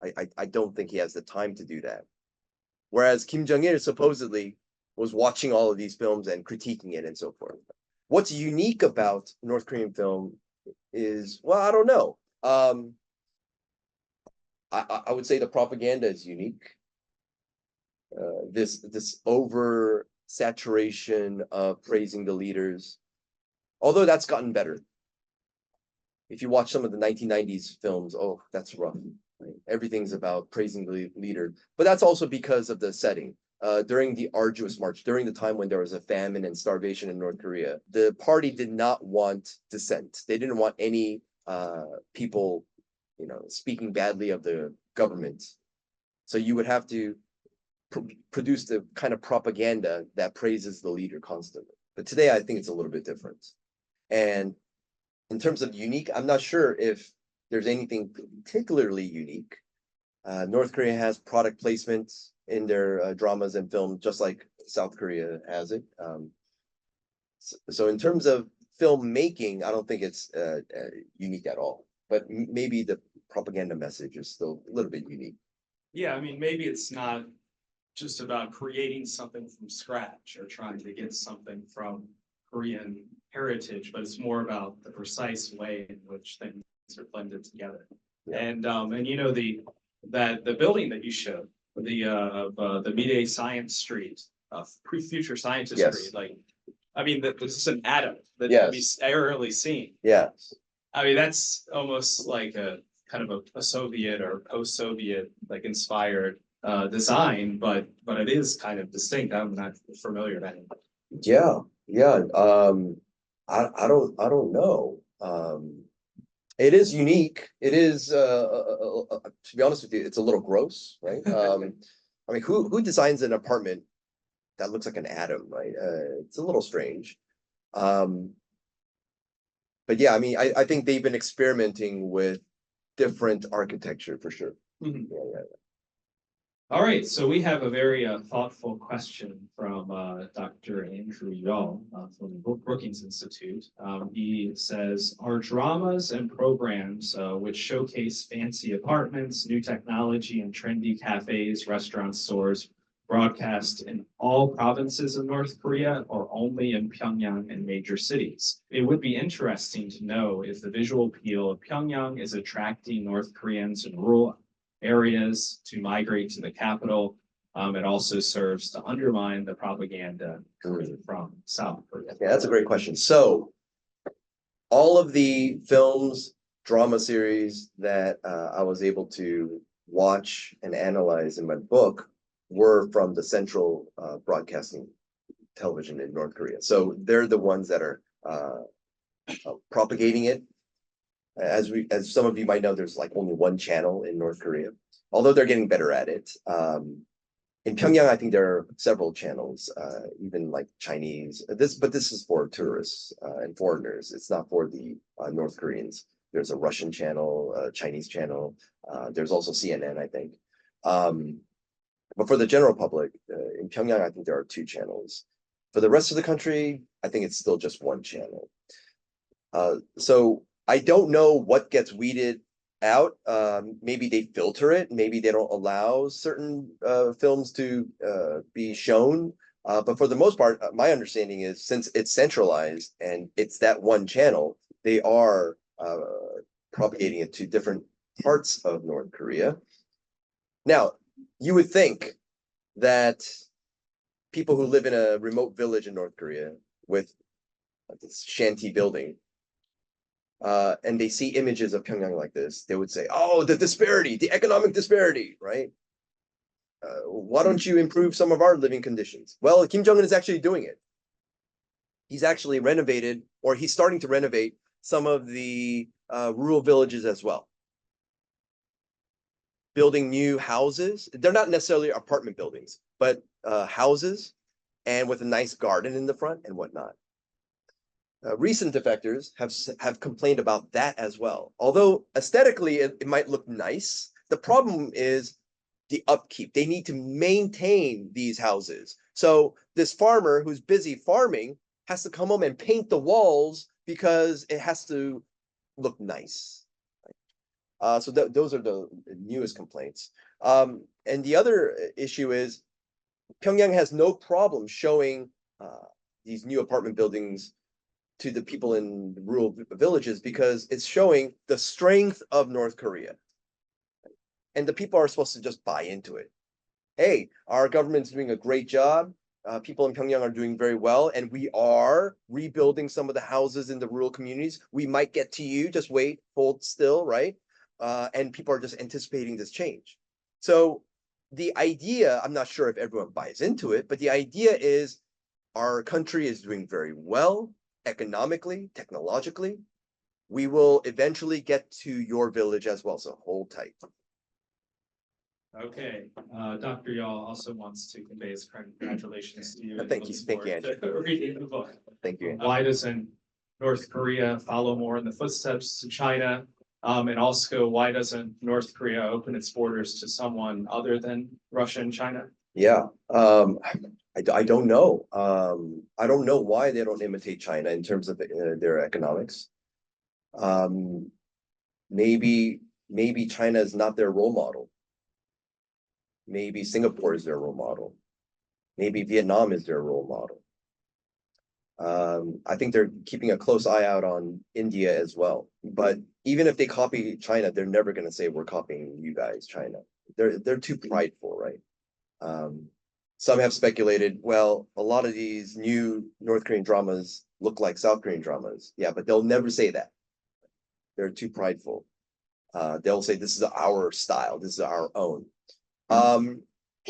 I don't think he has the time to do that. Whereas Kim Jong-il supposedly was watching all of these films and critiquing it and so forth. What's unique about North Korean film is, well, I don't know. I would say the propaganda is unique. This over saturation of praising the leaders, although that's gotten better. If you watch some of the 1990s films, oh, that's rough. Right? Everything's about praising the leader, but that's also because of the setting. During the arduous march, during the time when there was a famine and starvation in North Korea, the party did not want dissent. They didn't want any people, speaking badly of the government. So you would have to produce the kind of propaganda that praises the leader constantly. But today, I think it's a little bit different. And in terms of unique, I'm not sure if there's anything particularly unique. North Korea has product placements in their dramas and film, just like South Korea has it. So in terms of filmmaking, I don't think it's unique at all. But maybe the propaganda message is still a little bit unique. Yeah, I mean, maybe it's not just about creating something from scratch or trying to get something from Korean heritage, but it's more about the precise way in which things are blended together. Yeah. And the building that you showed, the Midday Science Street, future scientist Yes. street, like, I mean, this is an atom that Yes. can be aerially seen. Yes. I mean, that's almost like a kind of a Soviet or post-Soviet like inspired design, but it is kind of distinct. I'm not familiar with that. Yeah. I don't know. It is unique. It is, to be honest with you, it's a little gross, right? I mean, who designs an apartment that looks like an atom, right? It's a little strange. Um, but yeah, I mean, I think they've been experimenting with different architecture for sure. Mhm. Yeah. All right, so we have a very thoughtful question from Dr. Andrew Yao from the Brookings Institute. He says, are dramas and programs which showcase fancy apartments, new technology, and trendy cafes, restaurants, stores broadcast in all provinces of North Korea or only in Pyongyang and major cities? It would be interesting to know if the visual appeal of Pyongyang is attracting North Koreans in rural areas to migrate to the capital. It also serves to undermine the propaganda from South Korea. Yeah, that's a great question. So all of the films, drama series that I was able to watch and analyze in my book were from the central broadcasting television in North Korea. So they're the ones that are propagating it. As some of you might know, there's like only one channel in North Korea, although they're getting better at it. In Pyongyang, I think there are several channels, even like Chinese. But this is for tourists and foreigners. It's not for the North Koreans. There's a Russian channel, a Chinese channel. There's also CNN, I think. But for the general public, in Pyongyang, I think there are two channels. For the rest of the country, I think it's still just one channel. So I don't know what gets weeded out. Maybe they filter it. Maybe they don't allow certain films to be shown. But for the most part, my understanding is since it's centralized and it's that one channel, they are propagating it to different parts of North Korea. Now, you would think that people who live in a remote village in North Korea with this shanty building, and they see images of Pyongyang like this, they would say, oh, the disparity, the economic disparity, right? Why don't you improve some of our living conditions? Well, Kim Jong-un is actually doing it. He's actually renovated, or he's starting to renovate some of the rural villages as well. Building new houses. They're not necessarily apartment buildings, but houses, and with a nice garden in the front and whatnot. Recent defectors have complained about that as well. Although aesthetically it might look nice, the problem is the upkeep. They need to maintain these houses. So this farmer who's busy farming has to come home and paint the walls because it has to look nice. So those are the newest complaints. And the other issue is Pyongyang has no problem showing these new apartment buildings to the people in rural villages because it's showing the strength of North Korea. And the people are supposed to just buy into it. Hey, our government's doing a great job. People in Pyongyang are doing very well, and we are rebuilding some of the houses in the rural communities. We might get to you, just wait, hold still, right? And people are just anticipating this change. So the idea, I'm not sure if everyone buys into it, but the idea is our country is doing very well economically, technologically. We will eventually get to your village as well, so hold tight. Okay, Dr. Yao also wants to convey his congratulations to you. Thank you, Andrew. Reading the book. Thank you. Why doesn't North Korea follow more in the footsteps of China? And also, why doesn't North Korea open its borders to someone other than Russia and China? Yeah, I don't know. I don't know why they don't imitate China in terms of their economics. Maybe China is not their role model. Maybe Singapore is their role model. Maybe Vietnam is their role model. I think they're keeping a close eye out on India as well. But even if they copy China, they're never going to say we're copying you guys, China. They're too prideful, right? Some have speculated, well, a lot of these new North Korean dramas look like South Korean dramas. Yeah, but they'll never say that. They're too prideful. They'll say this is our style, this is our own.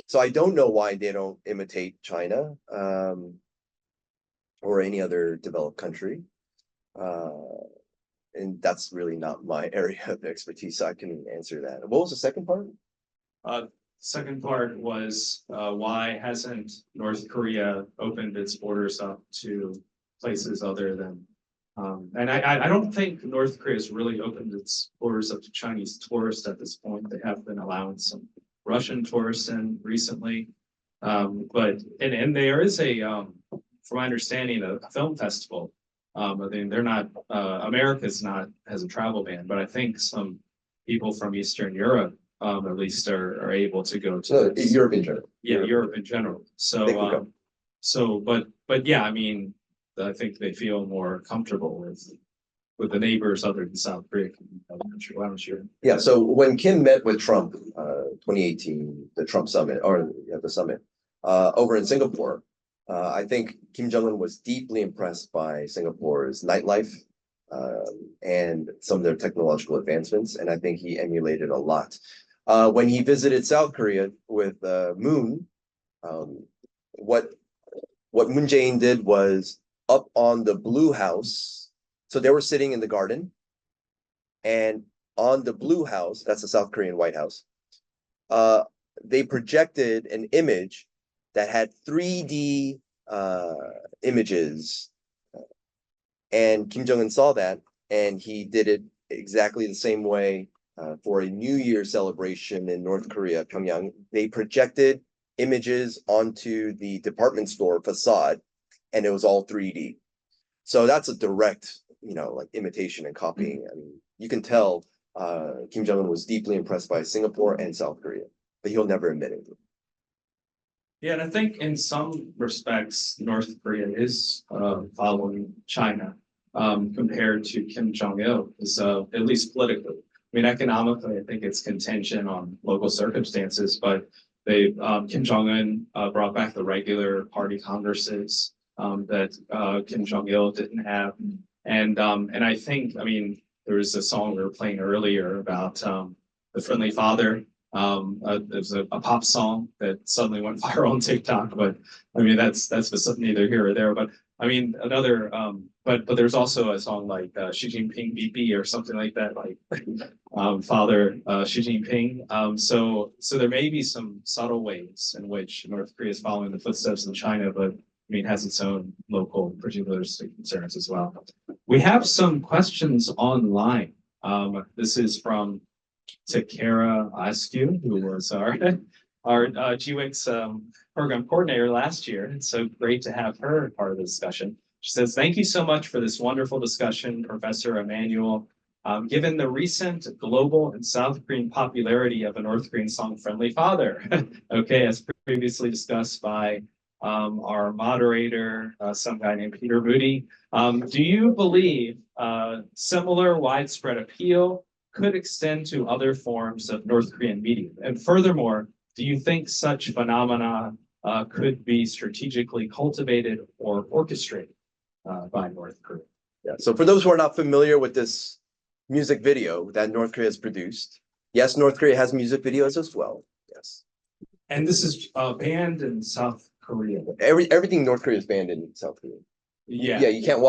So I don't know why they don't imitate China or any other developed country. And that's really not my area of expertise, so I can answer that. What was the second part? Second part was why hasn't North Korea opened its borders up to places other than and I don't think North Korea has really opened its borders up to Chinese tourists at this point. They have been allowing some Russian tourists in recently. But there is from my understanding, a film festival. I mean, they're not America's not has a travel ban, but I think some people from Eastern Europe at least are able to go to Europe in general. Yeah, Europe in general. They can go. But yeah, I mean, I think they feel more comfortable with the neighbors other than South Korea. Why don't you? Yeah, so when Kim met with Trump, 2018, the Trump summit, or the summit, over in Singapore, I think Kim Jong-un was deeply impressed by Singapore's nightlife and some of their technological advancements, and I think he emulated a lot. When he visited South Korea with Moon, what Moon Jae-in did was up on the Blue House. So they were sitting in the garden, and on the Blue House, that's the South Korean White House, they projected an image that had 3D images, and Kim Jong-un saw that, and he did it exactly the same way for a New Year celebration in North Korea, Pyongyang. They projected images onto the department store facade, and it was all 3D. So that's a direct, like imitation and copying. I mean, you can tell Kim Jong-un was deeply impressed by Singapore and South Korea, but he'll never admit it. Yeah, and I think in some respects, North Korea is following China compared to Kim Jong-il, at least politically. I mean, economically, I think it's contingent on local circumstances, but Kim Jong-un brought back the regular party congresses that Kim Jong-il didn't have. And I think, I mean, there was a song we were playing earlier about the Friendly Father. There's a pop song that suddenly went viral on TikTok, but I mean that's neither here or there. But I mean another, but there's also a song like Xi Jinping BP or something like that, like Father Xi Jinping. So there may be some subtle ways in which North Korea is following the footsteps of China, but I mean has its own local particularistic concerns as well. We have some questions online. This is from Takara Askew, who was our GWIX program coordinator last year. It's so great to have her part of the discussion. She says, "Thank you so much for this wonderful discussion, Professor Immanuel. Given the recent global and South Korean popularity of a North Korean song, Friendly Father," okay, as previously discussed by our moderator, some guy named Peter Moody, do you believe similar widespread appeal could extend to other forms of North Korean media? And furthermore, do you think such phenomena could be strategically cultivated or orchestrated by North Korea? Yeah. So for those who are not familiar with this music video that North Korea has produced, yes, North Korea has music videos as well. Yes. And this is banned in South Korea. Everything North Korea is banned in South Korea. Yeah. Yeah, you can't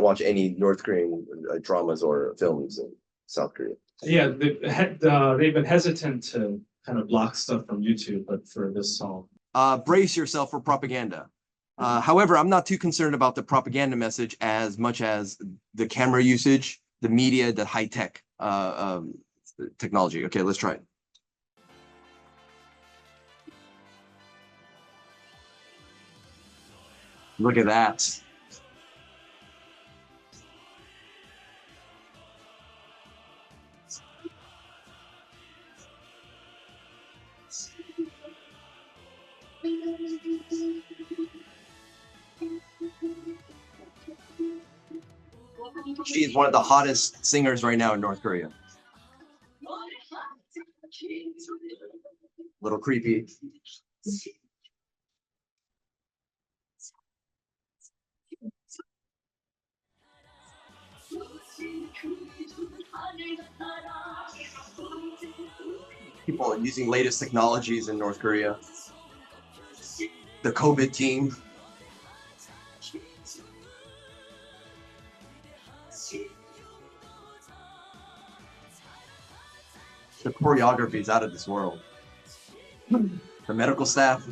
watch any North Korean dramas or films in South Korea. Yeah, they've been hesitant to kind of block stuff from YouTube, but for this song. Brace yourself for propaganda. However, I'm not too concerned about the propaganda message as much as the camera usage, the media, the high-tech technology. Okay, let's try it. Look at that. She is one of the hottest singers right now in North Korea. Little creepy. People are using latest technologies in North Korea. The COVID team. The choreography is out of this world. The medical staff.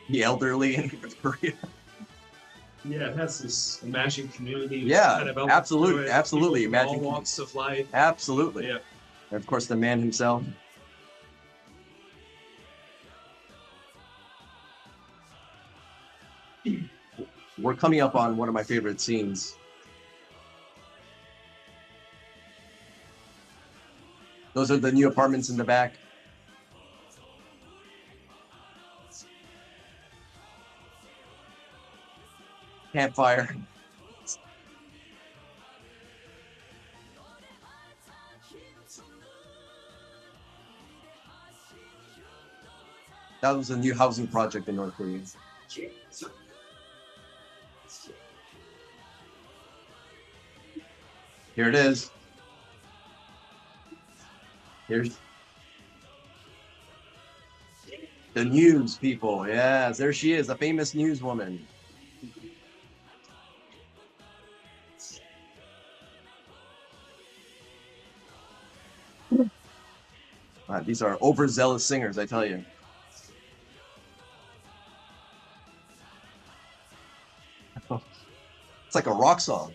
The elderly in North Korea. Yeah, it has this imagined community. Yeah, kind of elements to absolutely, it. absolutely. People from all Imagine- walks of life. Absolutely. Yeah. And of course, the man himself. We're coming up on one of my favorite scenes. Those are the new apartments in the back. Campfire. That was a new housing project in North Korea. Here it is. Here's the news people. Yes, there she is, the famous newswoman. These are overzealous singers, I tell you. It's like a rock song.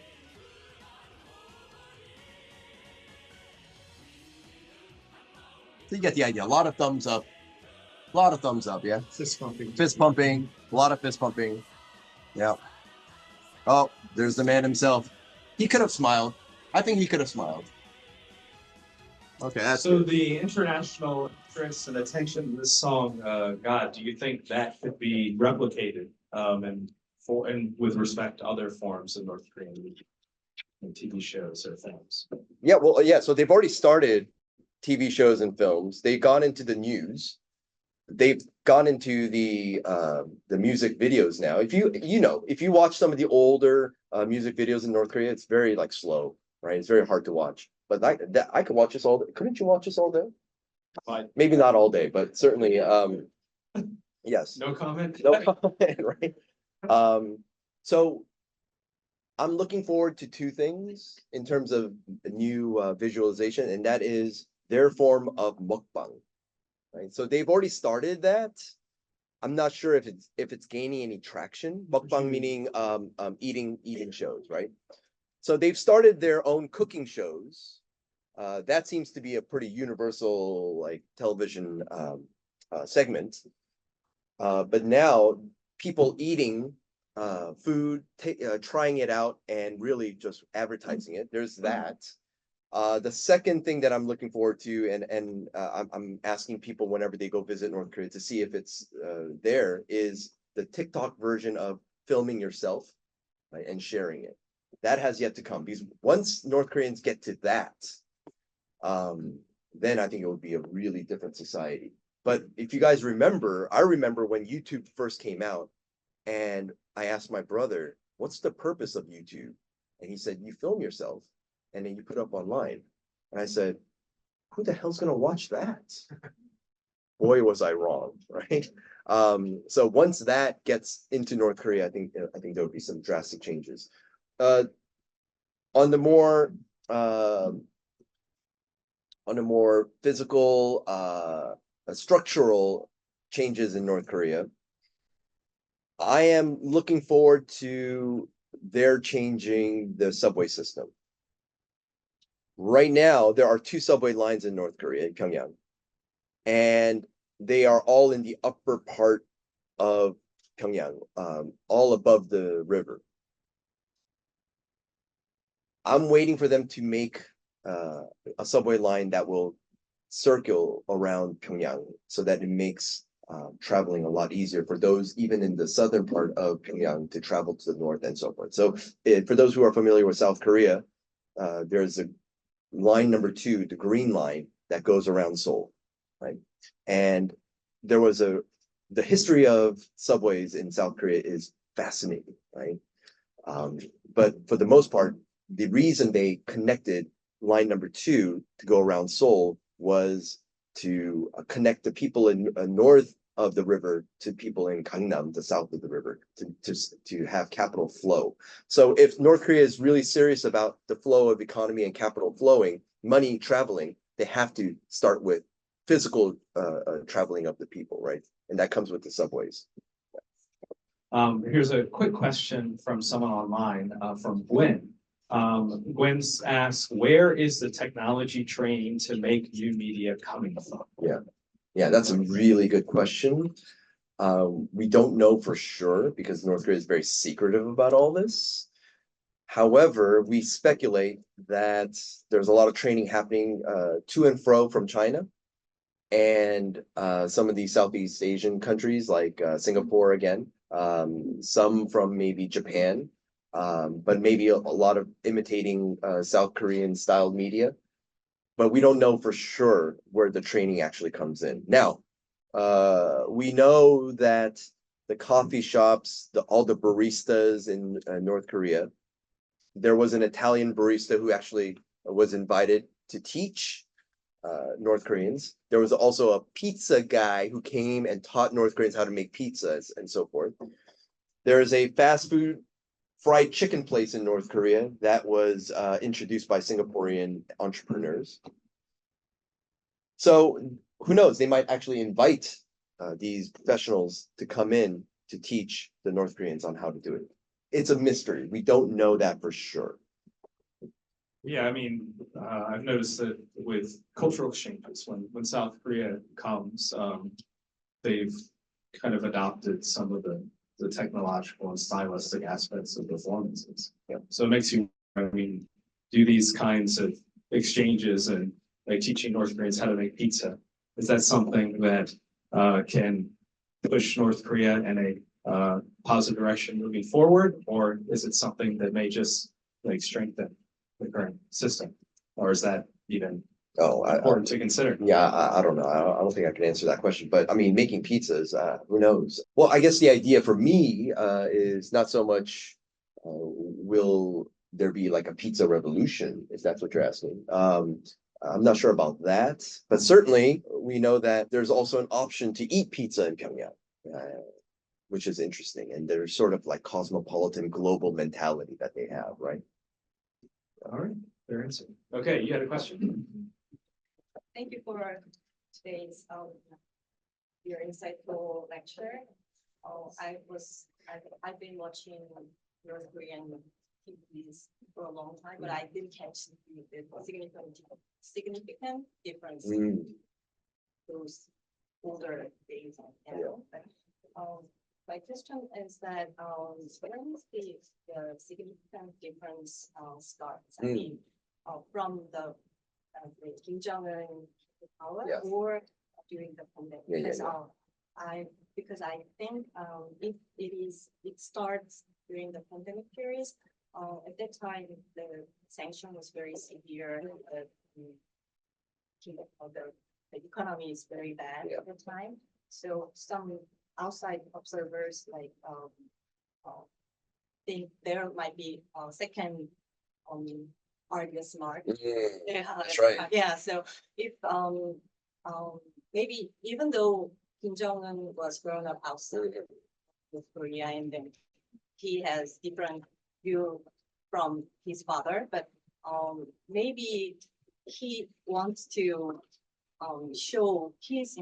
So you get the idea. A lot of thumbs up. A lot of thumbs up, yeah. Fist pumping. Fist pumping. A lot of fist pumping. Yeah. Oh, there's the man himself. He could have smiled. I think he could have smiled. Okay, that's So good. the international interest and attention this song got, do you think that could be replicated and with respect to other forms of North Korean media and TV shows or films? Yeah, well, yeah. So they've already started TV shows and films. They've gone into the news. They've gone into the music videos now. If you watch some of the older music videos in North Korea, it's very like slow, right? It's very hard to watch. But I could watch this all day. Couldn't you watch this all day? Fine. Maybe not all day, but certainly yes. No comment? No comment, right? So I'm looking forward to two things in terms of new visualization, and that is their form of mukbang. Right, so they've already started that. I'm not sure if it's gaining any traction. Mukbang meaning eating shows, right? So they've started their own cooking shows. That seems to be a pretty universal like television segment. But now people eating food, trying it out, and really just advertising it. There's that. The second thing that I'm looking forward to, and I'm asking people whenever they go visit North Korea to see if it's there, is the TikTok version of filming yourself, right, and sharing it. That has yet to come, because once North Koreans get to that, then I think it would be a really different society. But if you guys remember, I remember when YouTube first came out, and I asked my brother, "What's the purpose of YouTube?" And he said, "You film yourself, and then you put up online." And I said, "Who the hell's gonna watch that?" Boy, was I wrong, right? So once that gets into North Korea, I think there would be some drastic changes. On the more physical, structural changes in North Korea, I am looking forward to their changing the subway system. Right now, there are 2 subway lines in North Korea, in Pyongyang, and they are all in the upper part of Pyongyang, all above the river. I'm waiting for them to make a subway line that will circle around Pyongyang so that it makes traveling a lot easier for those even in the southern part of Pyongyang to travel to the north and so forth. So for those who are familiar with South Korea, there's a line number 2, the green line, that goes around Seoul, right? And there was the history of subways in South Korea is fascinating, right? But for the most part, the reason they connected line number 2 to go around Seoul was to connect the people in North of the river to people in Gangnam, the south of the river, to have capital flow. So if North Korea is really serious about the flow of economy and capital flowing, money traveling, they have to start with physical traveling of the people, right? And that comes with the subways. Here's a quick question from someone online, from Gwen. Gwen asks, where is the technology training to make new media coming from? Yeah, that's a really good question. We don't know for sure because North Korea is very secretive about all this. However, we speculate that there's a lot of training happening to and fro from China and some of these Southeast Asian countries like Singapore again, some from maybe Japan, but maybe a lot of imitating South Korean style media. But we don't know for sure where the training actually comes in. Now, we know that the coffee shops, all the baristas in North Korea, there was an Italian barista who actually was invited to teach North Koreans. There was also a pizza guy who came and taught North Koreans how to make pizzas and so forth. There is a fast food fried chicken place in North Korea that was introduced by Singaporean entrepreneurs. So who knows? They might actually invite these professionals to come in to teach the North Koreans on how to do it. It's a mystery. We don't know that for sure. Yeah, I mean, I've noticed that with cultural exchanges, when South Korea comes, they've kind of adopted some of the technological and stylistic aspects of performances. Yeah. So it makes you, I mean, do these kinds of exchanges and like teaching North Koreans how to make pizza, is that something that can push North Korea in a positive direction moving forward, or is it something that may just like strengthen the current system, or is that even important to consider? Yeah, I don't know. I don't think I can answer that question. But I mean, making pizzas, who knows? Well, I guess the idea for me is not so much will there be like a pizza revolution, if that's what you're asking. I'm not sure about that, but certainly we know that there's also an option to eat pizza in Pyongyang, which is interesting. And there's sort of like cosmopolitan global mentality that they have, right? All right, fair answer. Okay, you had a question? Thank you for today's your insightful lecture. I've been watching North Korean TVs for a long time, but I didn't catch the significant difference in those older days and now. But my question is that when is the significant difference starts? I mean, from the Kim Jong-un power or during the pandemic? Because I think it starts during the pandemic period. At that time, the sanction was very severe. The economy is very bad at the time. So some outside observers think there might be a second Argus mark. That's right. Yeah. So if maybe even though Kim Jong-un was grown up outside of Korea, and then he has different view from his father, but maybe he wants to show his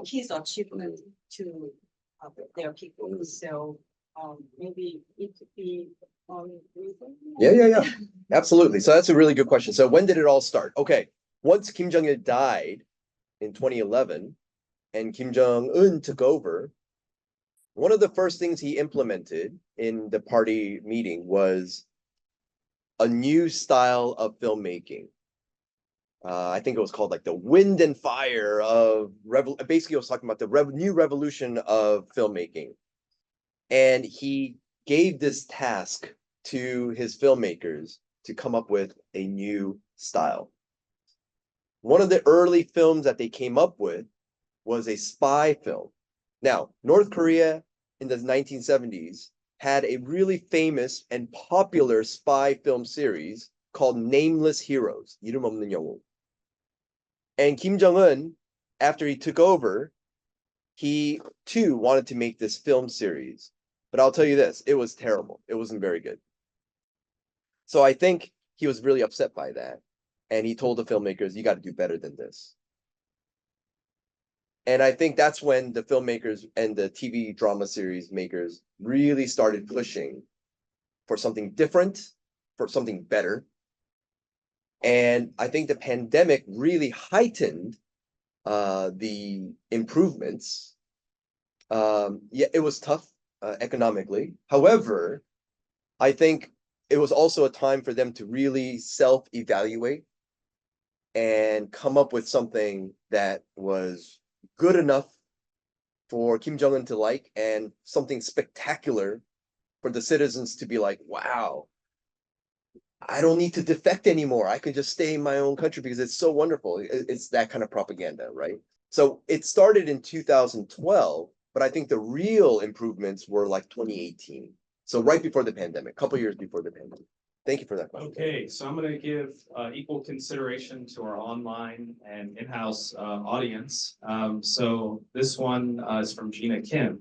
his achievement to their people. So maybe it could be reason. Yeah. Absolutely. So that's a really good question. So when did it all start? Okay, once Kim Jong-il died in 2011 and Kim Jong-un took over, one of the first things he implemented in the party meeting was a new style of filmmaking. I think it was called like the wind and fire of basically it was talking about the new revolution of filmmaking. And he gave this task to his filmmakers to come up with a new style. One of the early films that they came up with was a spy film. Now, North Korea in the 1970s had a really famous and popular spy film series called Nameless Heroes, 이름 없는 영웅. And Kim Jong-un, after he took over, he too wanted to make this film series, but I'll tell you this, it was terrible. It wasn't very good. So I think he was really upset by that. And he told the filmmakers, you got to do better than this. And I think that's when the filmmakers and the TV drama series makers really started pushing for something different, for something better. And I think the pandemic really heightened the improvements. Yeah, it was tough economically. However, I think it was also a time for them to really self-evaluate and come up with something that was good enough for Kim Jong-un to like, and something spectacular for the citizens to be like, wow, I don't need to defect anymore. I can just stay in my own country because it's so wonderful. It's that kind of propaganda, right? So it started in 2012, but I think the real improvements were like 2018. So right before the pandemic, a couple years before the pandemic. Thank you for that question. Okay, so I'm going to give equal consideration to our online and in-house audience. So this one is from Gina Kim.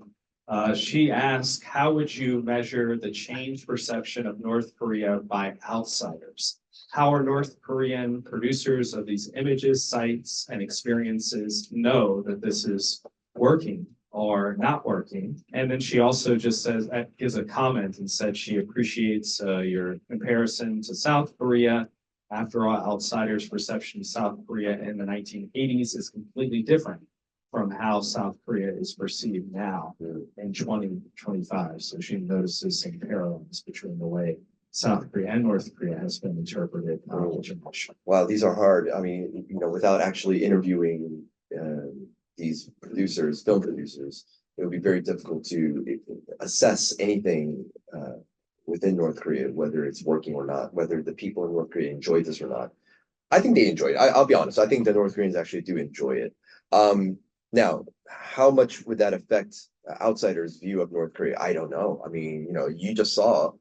She asked, how would you measure the changed perception of North Korea by outsiders? How are North Korean producers of these images, sites, and experiences know that this is working or not working? And then she also just says, gives a comment and said she appreciates your comparison to South Korea. After all, outsiders' perception of South Korea in the 1980s is completely different from how South Korea is perceived now in 2025. So she notices some parallels between the way South Korea and North Korea has been interpreted. Wow, these are hard. I mean, without actually interviewing these producers, film producers, it would be very difficult to assess anything within North Korea, whether it's working or not, whether the people in North Korea enjoy this or not. I think they enjoy it. I'll be honest. I think the North Koreans actually do enjoy it. Now, how much would that affect outsiders' view of North Korea? I don't know. I mean, you just saw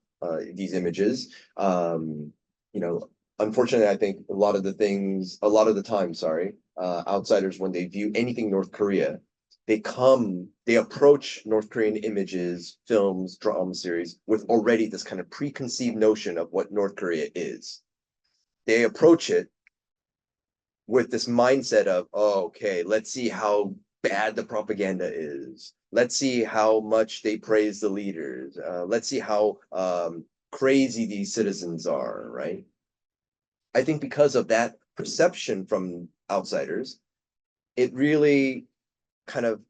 these images. Unfortunately, I think a lot of the time, outsiders, when they view anything North Korea, they approach North Korean images, films, drama series with already this kind of preconceived notion of what North Korea is. They approach it with this mindset of, oh, okay, let's see how bad the propaganda is. Let's see how much they praise the leaders. Let's see how crazy these citizens are, right? I think because of that perception from outsiders, it really kind of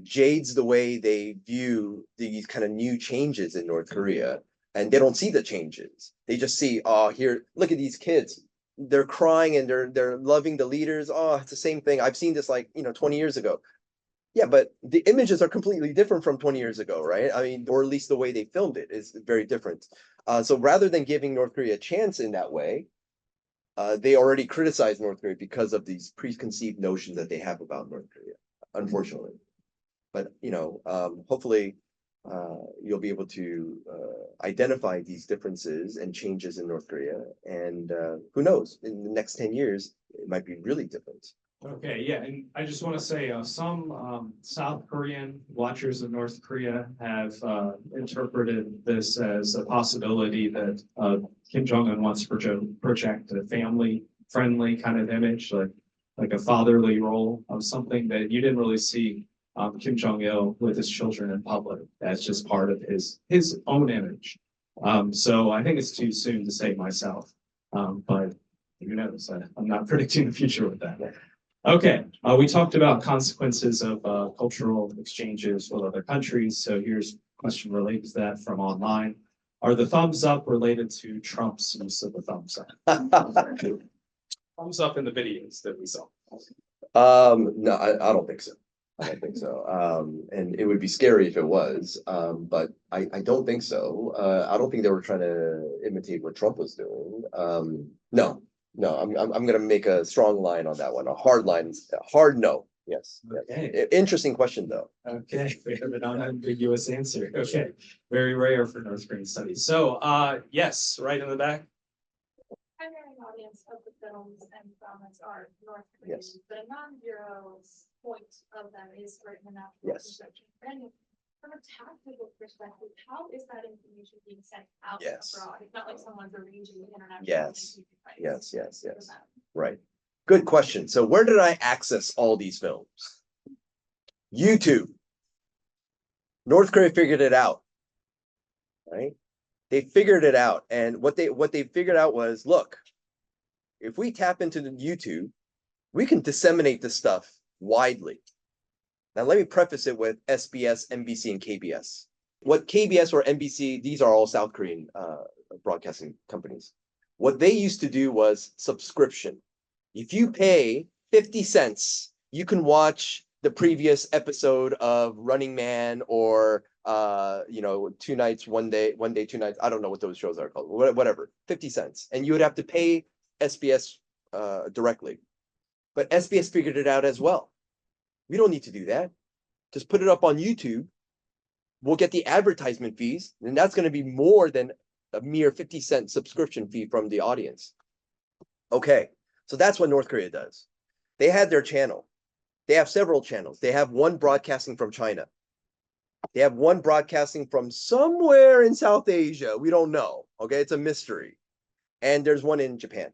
jades the way they view these kind of new changes in North Korea. And they don't see the changes. They just see, oh, here, look at these kids. They're crying and they're loving the leaders. Oh, it's the same thing. I've seen this 20 years ago. Yeah, but the images are completely different from 20 years ago, right? I mean, or at least the way they filmed it is very different. So rather than giving North Korea a chance in that way, they already criticize North Korea because of these preconceived notions that they have about North Korea, unfortunately. But, hopefully you'll be able to identify these differences and changes in North Korea. And who knows, in the next 10 years, it might be really different. Okay, yeah, and I just want to say some South Korean watchers of North Korea have interpreted this as a possibility that Kim Jong-un wants to project a family-friendly kind of image, like a fatherly role of something that you didn't really see Kim Jong-il with his children in public. That's just part of his own image. So I think it's too soon to say myself, but who knows? I'm not predicting the future with that. Okay, we talked about consequences of cultural exchanges with other countries. So here's a question related to that from online. Are the thumbs up related to Trump's use of the thumbs up? Thumbs up in the videos that we saw. No, I don't think so. I don't think so. And it would be scary if it was, but I don't think so. I don't think they were trying to imitate what Trump was doing. No, I'm going to make a strong line on that one. A hard line, hard no. Yes. Okay. Interesting question, though. Okay, we have an unambiguous answer. Okay, very rare for North Korean studies. So, yes, right in the back. Primary audience of the films and dramas are North Korean, Yes. but a non-Euro's point of them is for international Yes. consumption. And from a tactical perspective, how is that information being sent out Yes. abroad? It's not like someone's arranging the international. Yes. rights Yes. for that. Right. Good question. So where did I access all these films? YouTube. North Korea figured it out. Right? They figured it out. And what they figured out was, look, if we tap into the YouTube, we can disseminate this stuff widely. Now, let me preface it with SBS, NBC, and KBS. What KBS or NBC, these are all South Korean broadcasting companies. What they used to do was subscription. If you pay 50 cents, you can watch the previous episode of Running Man or 2 nights, 1 day, 1 day, 2 nights. I don't know what those shows are called, whatever, 50 cents. And you would have to pay SBS directly. But SBS figured it out as well. We don't need to do that. Just put it up on YouTube. We'll get the advertisement fees, and that's going to be more than a mere 50-cent subscription fee from the audience. Okay, so that's what North Korea does. They had their channel. They have several channels. They have one broadcasting from China. They have one broadcasting from somewhere in South Asia. We don't know. Okay, it's a mystery. And there's one in Japan.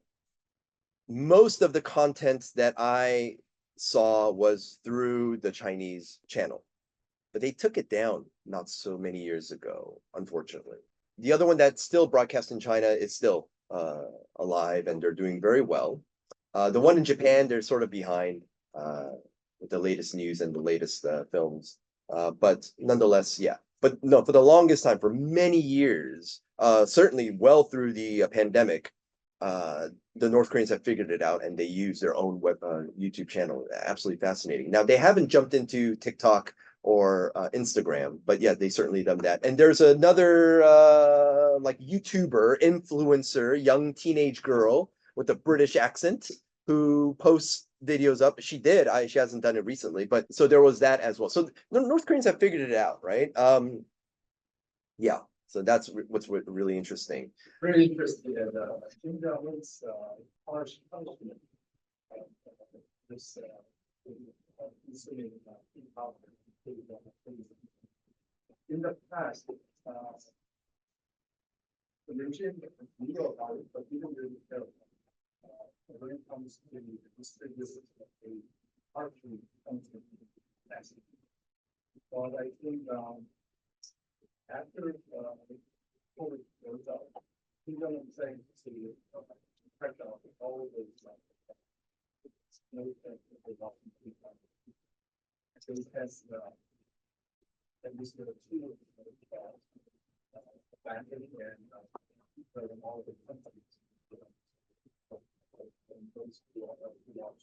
Most of the content that I saw was through the Chinese channel, but they took it down not so many years ago, unfortunately. The other one that's still broadcast in China is still alive, and they're doing very well. The one in Japan, they're sort of behind with the latest news and the latest films. But nonetheless, yeah. But no, for the longest time, for many years, certainly well through the pandemic, the North Koreans have figured it out, and they use their own web YouTube channel. Absolutely fascinating. Now, they haven't jumped into TikTok or Instagram, but yeah, they certainly done that. And there's another like YouTuber, influencer, young teenage girl with a British accent who posts videos up. She hasn't done it recently, but so there was that as well. So the North Koreans have figured it out, right? Yeah. So that's what's really interesting. Very interesting, and I think that was harsh punishment. This in the past, the regime knew about it, but didn't really care. When it comes to this partially punishment, but I think after COVID goes out, he's going to say to press out all of those no so he has at least two abandoning and all the countries. Those who watch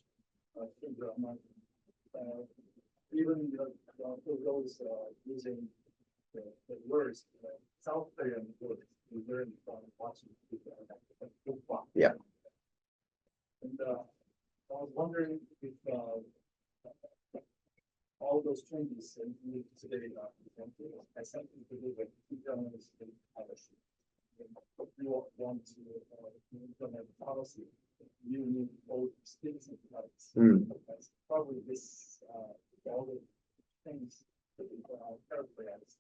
even for those using the words, South Korean words, we learn from watching people. Yeah. And I was wondering if all those changes in today has something to do with journalists and policy. If you want to implement policy, you need both citizen rights. Probably this all the things that we characterize.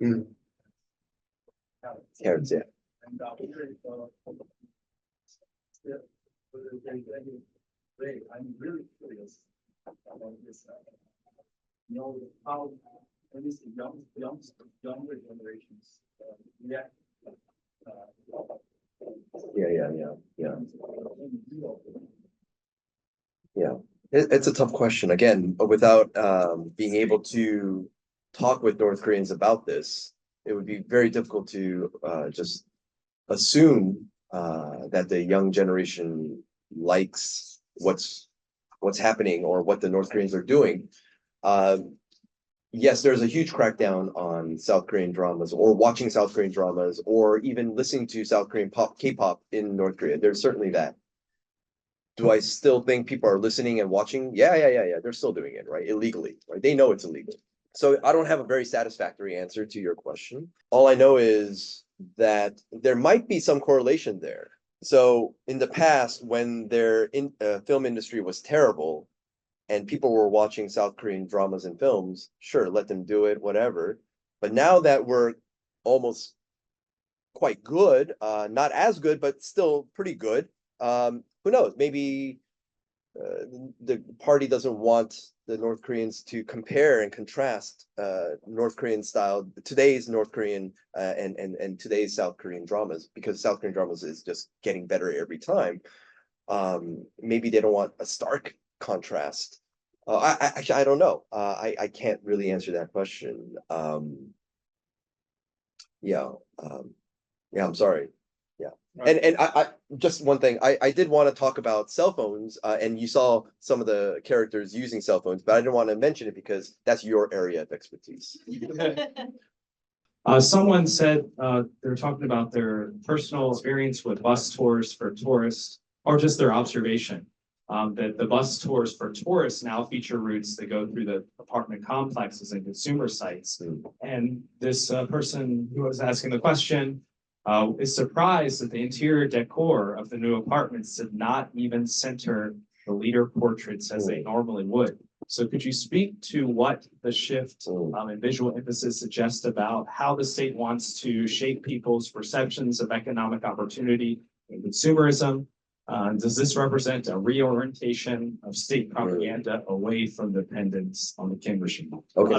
Carrots, yeah. And whether there's any way, I'm really curious about this. How at least younger generations react. Yeah. It's a tough question. Again, without being able to talk with North Koreans about this, it would be very difficult to just assume that the young generation likes what's happening or what the North Koreans are doing. Yes, there's a huge crackdown on South Korean dramas or watching South Korean dramas or even listening to South Korean K-pop in North Korea. There's certainly that. Do I still think people are listening and watching? Yeah. They're still doing it, right? Illegally, right? They know it's illegal. So I don't have a very satisfactory answer to your question. All I know is that there might be some correlation there. So in the past, when their film industry was terrible and people were watching South Korean dramas and films, sure, let them do it, whatever. But now that we're almost quite good, not as good, but still pretty good, who knows? Maybe the party doesn't want the North Koreans to compare and contrast North Korean style, today's North Korean and today's South Korean dramas, because South Korean dramas is just getting better every time. Maybe they don't want a stark contrast. I don't know. I can't really answer that question. Yeah, I'm sorry. And I just one thing, I did want to talk about cell phones, and you saw some of the characters using cell phones, but I didn't want to mention it because that's your area of expertise. Someone said they're talking about their personal experience with bus tours for tourists, or just their observation that the bus tours for tourists now feature routes that go through the apartment complexes and consumer sites. And this person who was asking the question is surprised that the interior decor of the new apartments did not even center the leader portraits as they normally would. So could you speak to what the shift in visual emphasis suggests about how the state wants to shape people's perceptions of economic opportunity and consumerism? Does this represent a reorientation of state propaganda away from dependence on the Kim regime? Okay,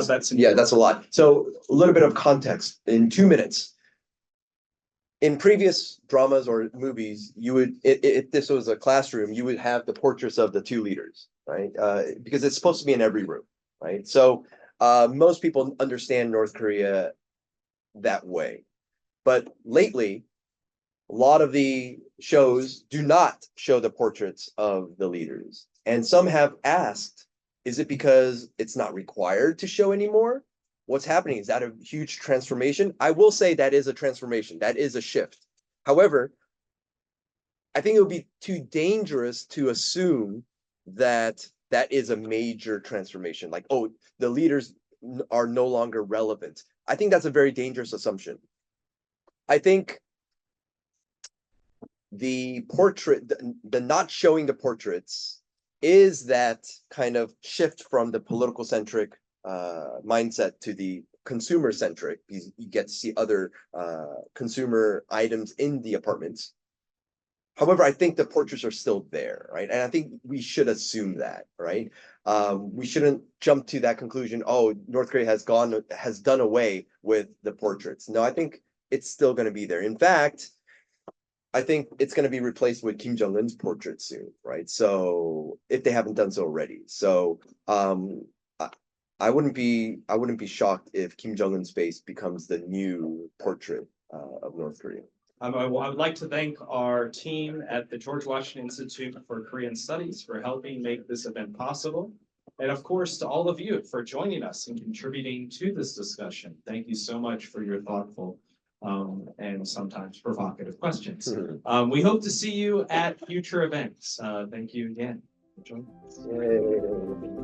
that's a lot. So a little bit of context in 2 minutes. In previous dramas or movies, you would, if this was a classroom, you would have the portraits of the two leaders, right? Because it's supposed to be in every room, right? So most people understand North Korea that way. But lately, a lot of the shows do not show the portraits of the leaders. And some have asked, is it because it's not required to show anymore? What's happening? Is that a huge transformation? I will say that is a transformation. That is a shift. However, I think it would be too dangerous to assume that that is a major transformation. Like, oh, the leaders are no longer relevant. I think that's a very dangerous assumption. I think the portrait, the not showing the portraits is that kind of shift from the political centric mindset to the consumer centric, because you get to see other consumer items in the apartments. However, I think the portraits are still there, right? And I think we should assume that, right? We shouldn't jump to that conclusion, oh, North Korea has done away with the portraits. No, I think it's still going to be there. In fact, I think it's going to be replaced with Kim Jong-un's portrait soon, right? So if they haven't done so already. So I wouldn't be shocked if Kim Jong-un's face becomes the new portrait of North Korea. I would like to thank our team at the George Washington Institute for Korean Studies for helping make this event possible. And of course, to all of you for joining us and contributing to this discussion. Thank you so much for your thoughtful and sometimes provocative questions. We hope to see you at future events. Thank you again for joining us. Yay.